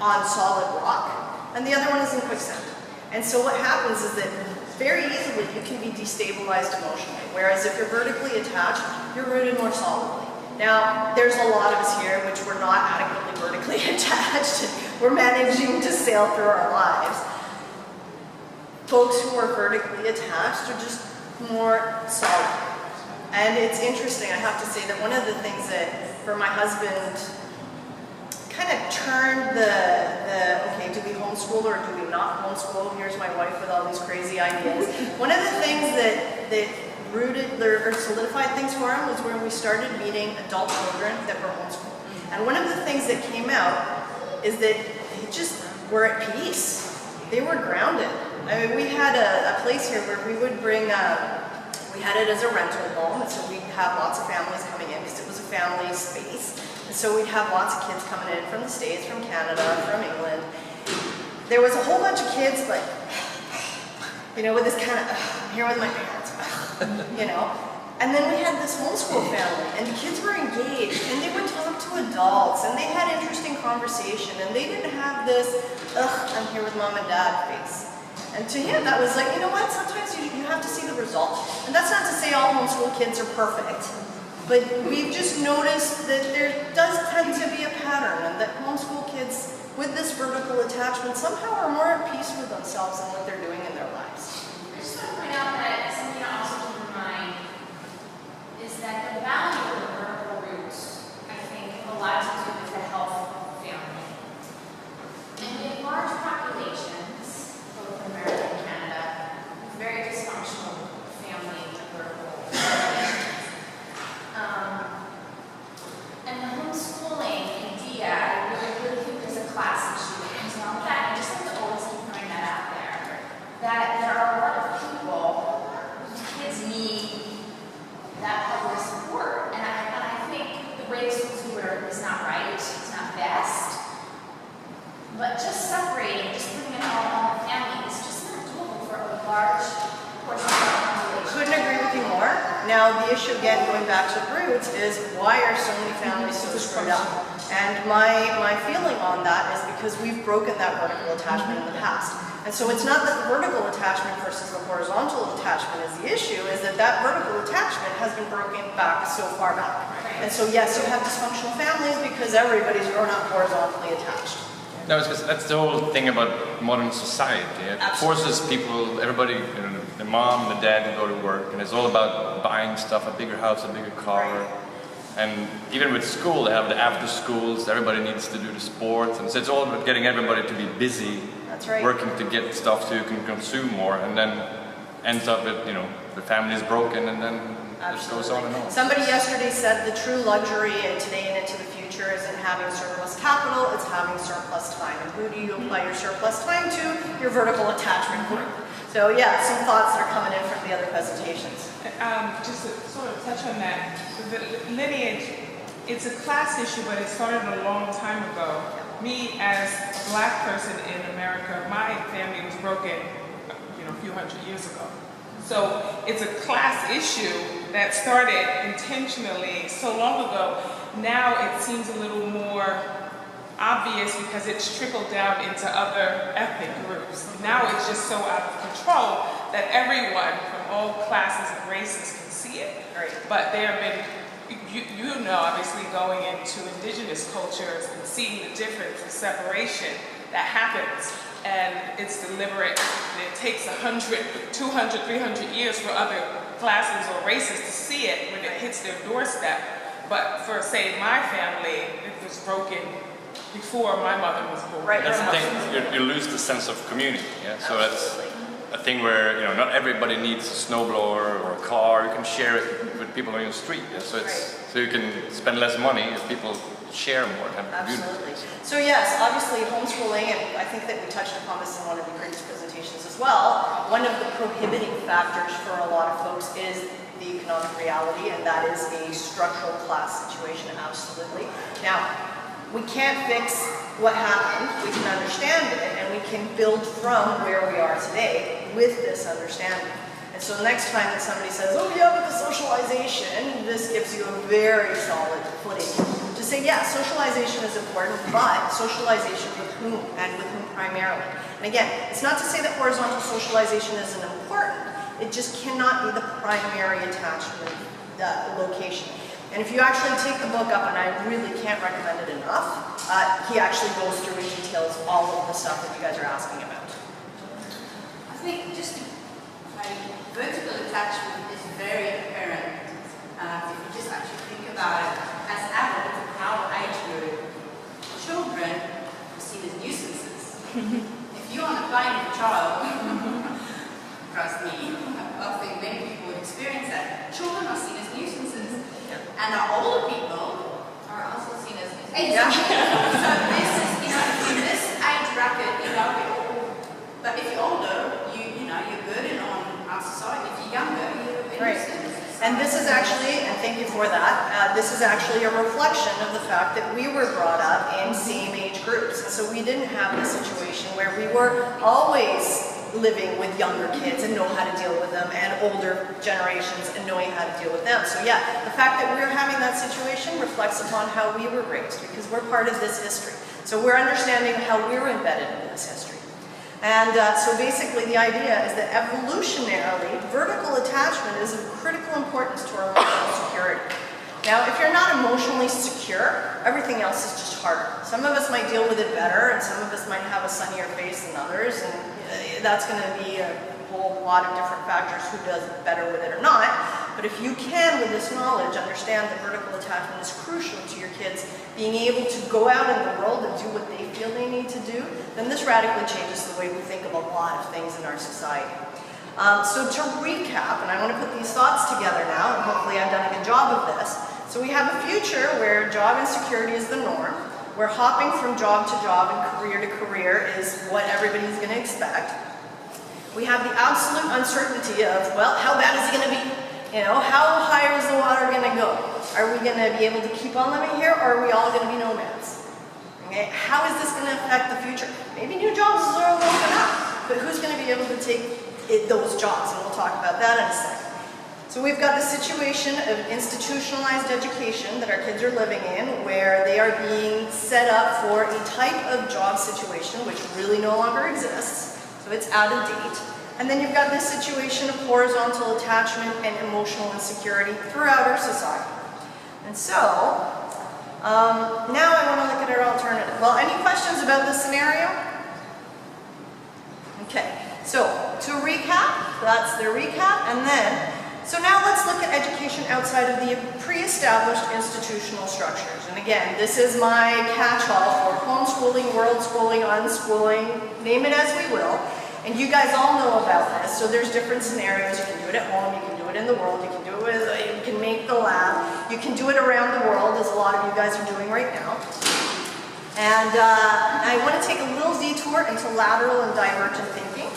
on solid rock, and the other one is in quicksand. And so what happens is that very easily you can be destabilized emotionally, whereas if you're vertically attached, you're rooted more solidly. Now, there's a lot of us here which we're not adequately vertically attached. We're managing to sail through our lives. Folks who are vertically attached are just more solid. And it's interesting, I have to say that one of the things that, for my husband, kind of turned okay, do we homeschool or do we not homeschool? Here's my wife with all these crazy ideas. One of the things that rooted or solidified things for him was when we started meeting adult children that were homeschooled. And one of the things that came out is that they just were at peace. They were grounded. I mean, we had a place here where we would bring, we had it as a rental home, and so we'd have lots of families coming in because it was a family space. And so we'd have lots of kids coming in from the States, from Canada, from England. There was a whole bunch of kids, like, you know, with this kind of, I'm here with my parents, you know. And then we had this homeschool family, and the kids were engaged, and they would talk to adults, and they had interesting conversation, and they didn't have this, I'm here with mom and dad face. And to him, that was like, you know what, sometimes you have to see the result. And that's not to say all homeschool kids are perfect, but we've just noticed that there does tend to be a pattern, and that homeschool kids with this vertical attachment somehow are more at peace with themselves and what they're doing in their lives. I just want to point out that something to also keep in mind is that the value of the vertical roots, I think, have a lot to do with the health of the family. And in large populations, both in America and Canada, very dysfunctional family and vertical relations. And the homeschooling idea, I really think there's a class issue that comes along with that. And I just like to always keep throwing that out there. That there are a lot of people whose kids need that public support. And I think the way schools do it is not right, it's not best. But just separating, just putting it all on the family is just not doable for a large portion of the population. Couldn't agree with you more. Now the issue again, going back to the roots, is why are so many families so screwed up? And my feeling on that is because we've broken that vertical attachment in the past. And so it's not that the vertical attachment versus the horizontal attachment is the issue, is that that vertical attachment has been broken back so far back. And so yes, you have dysfunctional families because everybody's grown up horizontally attached. No, it's because that's the whole thing about modern society. It forces people, everybody, you know, the mom and the dad to go to work, and it's all about buying stuff, a bigger house, a bigger car. Right. And even with school, they have the after schools, everybody needs to do the sports, and so it's all about getting everybody to be busy, That's right. working to get stuff so you can consume more, and then ends up with, you know, the family is broken, and then it just goes on and on. Somebody yesterday said the true luxury in today and into the future isn't having surplus capital, it's having surplus time. And who do you apply your surplus time to? Your vertical attachment group. So yeah, some thoughts that are coming in from the other presentations. Just to sort of touch on that, the lineage, it's a class issue, but it started a long time ago. Me, as a black person in America, my family was broken, you know, a few hundred years ago. So it's a class issue that started intentionally so long ago. Now it seems a little more obvious because it's trickled down into other ethnic groups. Now it's just so out of control that everyone from all classes and races can see it. Right. But there have been, you know, obviously going into indigenous cultures and seeing the difference, the separation that happens. And it's deliberate. It takes 100, 200, 300 years for other classes or races to see it when it hits their doorstep. But for, say, my family, it was broken before my mother was born. Right. That's the thing, you lose the sense of community, yeah? So that's a thing where, you know, not everybody needs a snowblower or a car. You can share it with people on your street, yeah? So it's, so you can spend less money if people share more and have community. Absolutely. So yes, obviously homeschooling, and I think that we touched upon this in one of the previous presentations as well, one of the prohibiting factors for a lot of folks is the economic reality, and that is a structural class situation, absolutely. Now, we can't fix what happened, we can understand it, and we can build from where we are today with this understanding. And so next time that somebody says, oh yeah, but the socialization, this gives you a very solid footing to say, yeah, socialization is important, but socialization with whom and with whom primarily. And again, it's not to say that horizontal socialization isn't important, it just cannot be the primary attachment location. And if you actually take the book up, and I really can't recommend it enough, he actually goes through and details all of the stuff that you guys are asking about. I think just vertical attachment is very apparent if you just actually think about it as adults, in our age group. Children and the older people Are also seen as exactly. So this is, in this age bracket, but if you're older, you're burden on society. If you're younger, you're innocent. And this is actually, and thank you for that, this is actually a reflection of the fact that we were brought up in same age groups. And so we didn't have the situation where we were always living with younger kids and know how to deal with them, and older generations and knowing how to deal with them. So yeah, the fact that we're having that situation reflects upon how we were raised, because we're part of this history. So we're understanding how we're embedded in this history. And so basically the idea is that evolutionarily, vertical attachment is of critical importance to our emotional security. Now, if you're not emotionally secure, everything else is just harder. Some of us might deal with it better, and some of us might have a sunnier face than others, and that's going to be a whole lot of different factors who does better with it or not. But if you can, with this knowledge, understand that vertical attachment is crucial to your kids being able to go out in the world and do what they feel they need to do, then this radically changes the way we think of a lot of things in our society. So to recap, and I want to put these thoughts together now, and hopefully I've done a good job of this. So we have a future where job insecurity is the norm, where hopping from job to job and career to career is what everybody's going to expect. We have the absolute uncertainty of, well, how bad is it going to be? How high is the water going to go? Are we going to be able to keep on living here, or are we all going to be nomads? Okay, how is this going to affect the future? Maybe new jobs will open up, but who's going to be able to take those jobs? And we'll talk about that in a second. So we've got the situation of institutionalized education that our kids are living in, where they are being set up for a type of job situation which really no longer exists. So it's out of date. And then you've got this situation of horizontal attachment and emotional insecurity throughout our society. And so, now I want to look at our alternative. Well, any questions about this scenario? Okay, so to recap, that's the recap, and then, so now let's look at education outside of the pre-established institutional structures. And again, this is my catch-all for homeschooling, world schooling, unschooling, name it as we will. And you guys all know about this, so there's different scenarios. You can do it at home, you can do it in the world, you can do it with, you can make the lab, you can do it around the world, as a lot of you guys are doing right now. And I want to take a little detour into lateral and divergent thinking.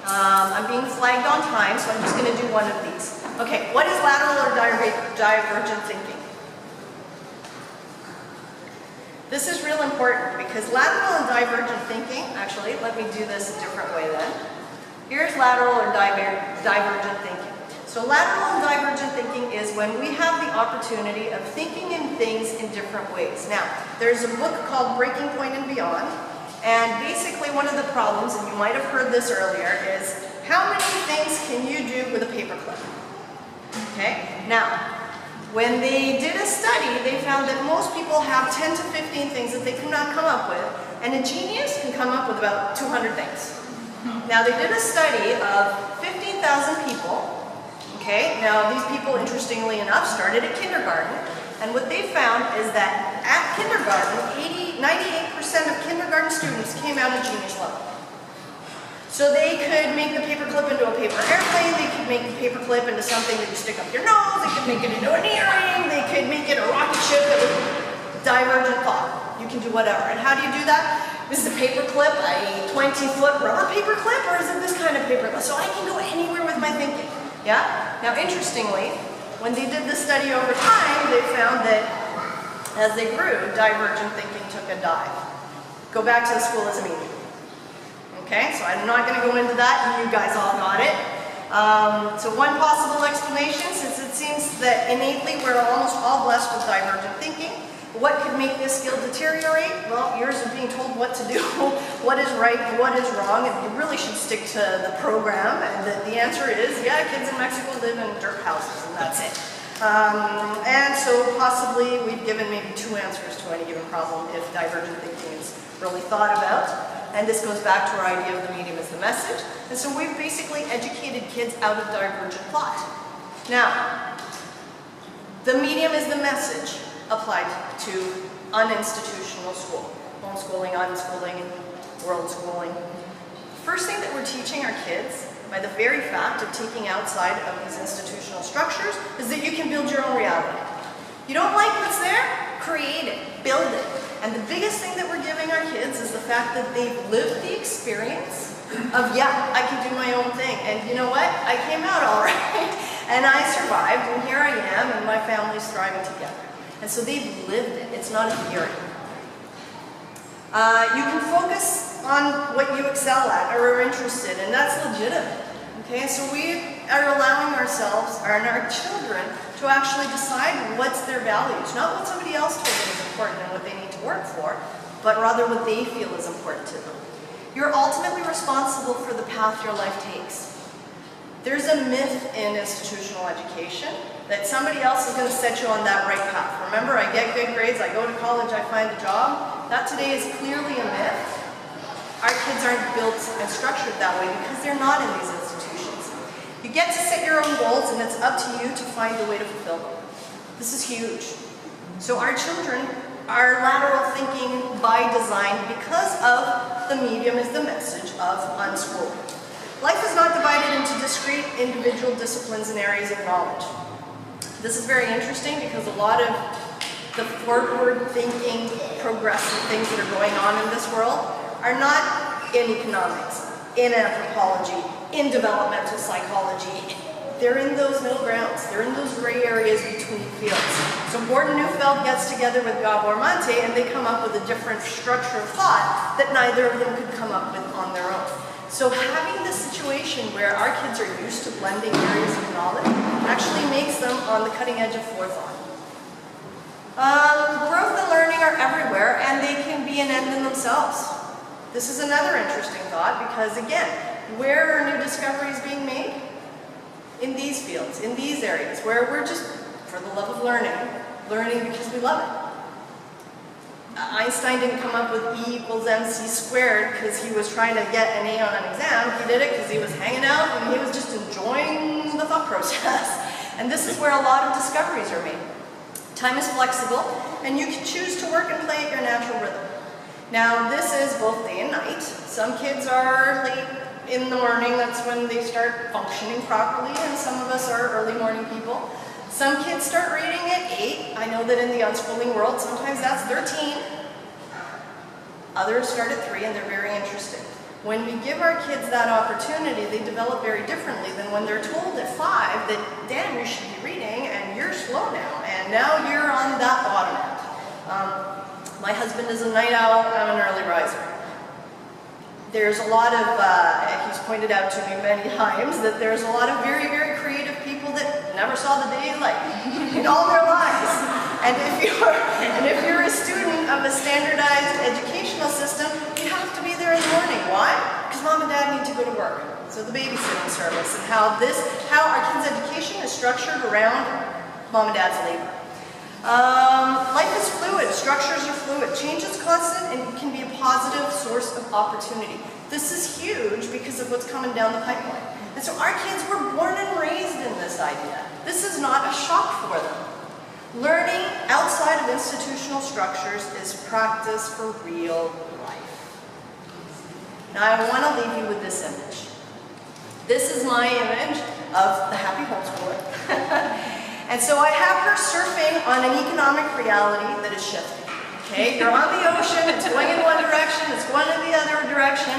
I'm being flagged on time, so I'm just going to do one of these. Okay, what is lateral or divergent thinking? This is real important, because lateral and divergent thinking, actually, let me do this a different way then. Here's lateral or divergent thinking. So lateral and divergent thinking is when we have the opportunity of thinking in things in different ways. Now, there's a book called Breaking Point and Beyond, and basically one of the problems, and you might have heard this earlier, is how many things can you do with a paperclip? Okay, now, when they did a study, they found that most people have 10 to 15 things that they could not come up with, and a genius can come up with about 200 things. Now, they did a study of 15,000 people, okay? Now, these people, interestingly enough, started at kindergarten, and what they found is that at kindergarten, 98% of kindergarten students came out at genius level. So they could make the paperclip into a paper airplane, they could make the paperclip into something that you stick up your nose, they could make it into an earring, they could make it a rocket ship that would divergent thought. You can do whatever. And how do you do that? Is the paperclip a 20-foot rubber paperclip, or is it this kind of paperclip? So I can go anywhere with my thinking. Yeah? Now, interestingly, when they did the study over time, they found that as they grew, divergent thinking took a dive. Go back to the school as a medium. Okay, so I'm not going to go into that, you guys all got it. So one possible explanation, since it seems that innately we're almost all blessed with divergent thinking, what could make this skill deteriorate? Well, yours is being told what to do, what is right, what is wrong, and you really should stick to the program, and the answer is, yeah, kids in Mexico live in dirt houses, and that's it. And so possibly we've given maybe two answers to any given problem if divergent thinking is really thought about. And this goes back to our idea of the medium as the message. And so we've basically educated kids out of divergent thought. Now, the medium is the message applied to uninstitutional school. Homeschooling, unschooling, world schooling. First thing that we're teaching our kids, by the very fact of taking outside of these institutional structures, is that you can build your own reality. You don't like what's there? Create it, build it. And the biggest thing that we're giving our kids is the fact that they've lived the experience of, yeah, I can do my own thing. And you know what? I came out all right. And I survived, and here I am, and my family's thriving together. And so they've lived it. It's not a theory. You can focus on what you excel at or are interested in. That's legitimate. Okay, so we are allowing ourselves and our children to actually decide what's their values, not what somebody else told them is important and what they need to work for, but rather what they feel is important to them. You're ultimately responsible for the path your life takes. There's a myth in institutional education that somebody else is going to set you on that right path. Remember, I get good grades, I go to college, I find a job. That today is clearly a myth. Our kids aren't built and structured that way because they're not in these institutions. You get to set your own goals, and it's up to you to find a way to fulfill them. This is huge. So our children are lateral thinking by design because of the medium is the message of unschooling. Life is not divided into discrete individual disciplines and areas of knowledge. This is very interesting because a lot of the forward-thinking, progressive things that are going on in this world are not in economics, in anthropology, in developmental psychology. They're in those middle grounds. They're in those gray areas between fields. So Gordon Neufeld gets together with Gabor Mate and they come up with a different structure of thought that neither of them could come up with on their own. So having this situation where our kids are used to blending areas of knowledge actually makes them on the cutting edge of forethought. Growth and learning are everywhere and they can be an end in themselves. This is another interesting thought because again, where are new discoveries being made? In these fields, in these areas, where we're just, for the love of learning because we love it. Einstein didn't come up with E equals mc squared because he was trying to get an A on an exam. He did it because he was hanging out and he was just enjoying the thought process. And this is where a lot of discoveries are made. Time is flexible, and you can choose to work and play at your natural rhythm. Now, this is both day and night. Some kids are late in the morning, that's when they start functioning properly, and some of us are early morning people. Some kids start reading at 8. I know that in the unschooling world, sometimes that's 13. Others start at 3 and they're very interested. When we give our kids that opportunity, they develop very differently than when they're told at 5 that, damn, you should be reading and you're slow now, and now you're on that bottom end. My husband is a night owl, I'm an early riser. There's a lot of, he's pointed out to me many times, that there's a lot of very, very creative people that never saw the daylight in all their lives. And if you're a student of a standardized educational system, you have to be there in the morning. Why? Because mom and dad need to go to work. So the babysitting service and how our kids' education is structured around mom and dad's labor. Life is fluid, structures are fluid, change is constant and can be a positive source of opportunity. This is huge because of what's coming down the pipeline. And so our kids were born and raised in this idea. This is not a shock for them. Learning outside of institutional structures is practice for real life. Now I want to leave you with this image. This is my image of the happy homeschooler. And so I have her surfing on an economic reality that is shifting. Okay, you're on the ocean, it's going in one direction, it's going in the other direction,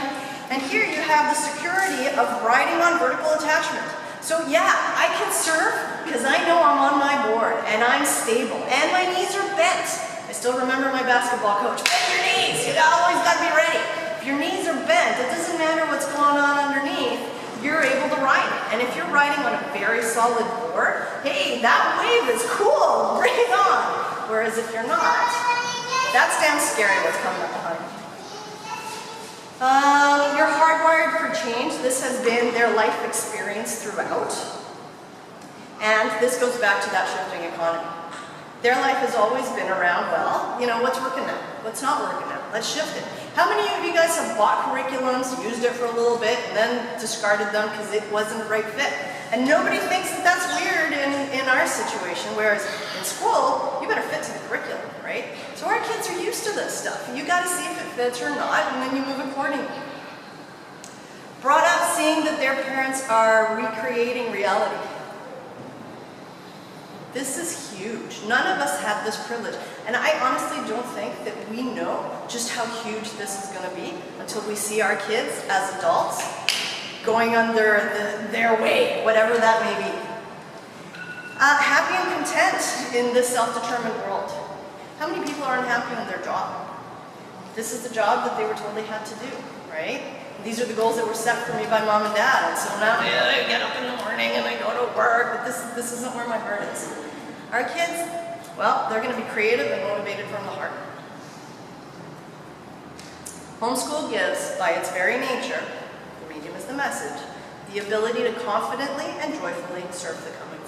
and here you have the security of riding on vertical attachment. So yeah, I can surf because I know I'm on my board and I'm stable and my knees are bent. I still remember my basketball coach, bend your knees, you always got to be ready. If your knees are bent, it doesn't matter what's going on underneath, you're able to ride it. And if you're riding on a very solid board, hey, that wave is cool, bring it on. Whereas if you're not, that's damn scary what's coming up behind you. You're hardwired for change. This has been their life experience throughout. And this goes back to that shifting economy. Their life has always been around, well, you know, what's working now? What's not working now? Let's shift it. How many of you guys have bought curriculums, used it for a little bit, and then discarded them because it wasn't the right fit? And nobody thinks that that's weird in our situation, whereas in school, you better fit to the curriculum, right? So our kids are used to this stuff. You got to see if it fits or not, and then you move accordingly. Brought up seeing that their parents are recreating reality. This is huge. None of us have this privilege. And I honestly don't think that we know just how huge this is going to be until we see our kids as adults going under their way, whatever that may be. Happy and content in this self-determined world. How many people are unhappy in their job? This is the job that they were told they had to do, right? These are the goals that were set for me by mom and dad, and so now I get up in the morning and I go to work, but this isn't where my heart is. Our kids, well, they're going to be creative and motivated from the heart. Homeschool gives, by its very nature, the medium is the message, the ability to confidently and joyfully serve the coming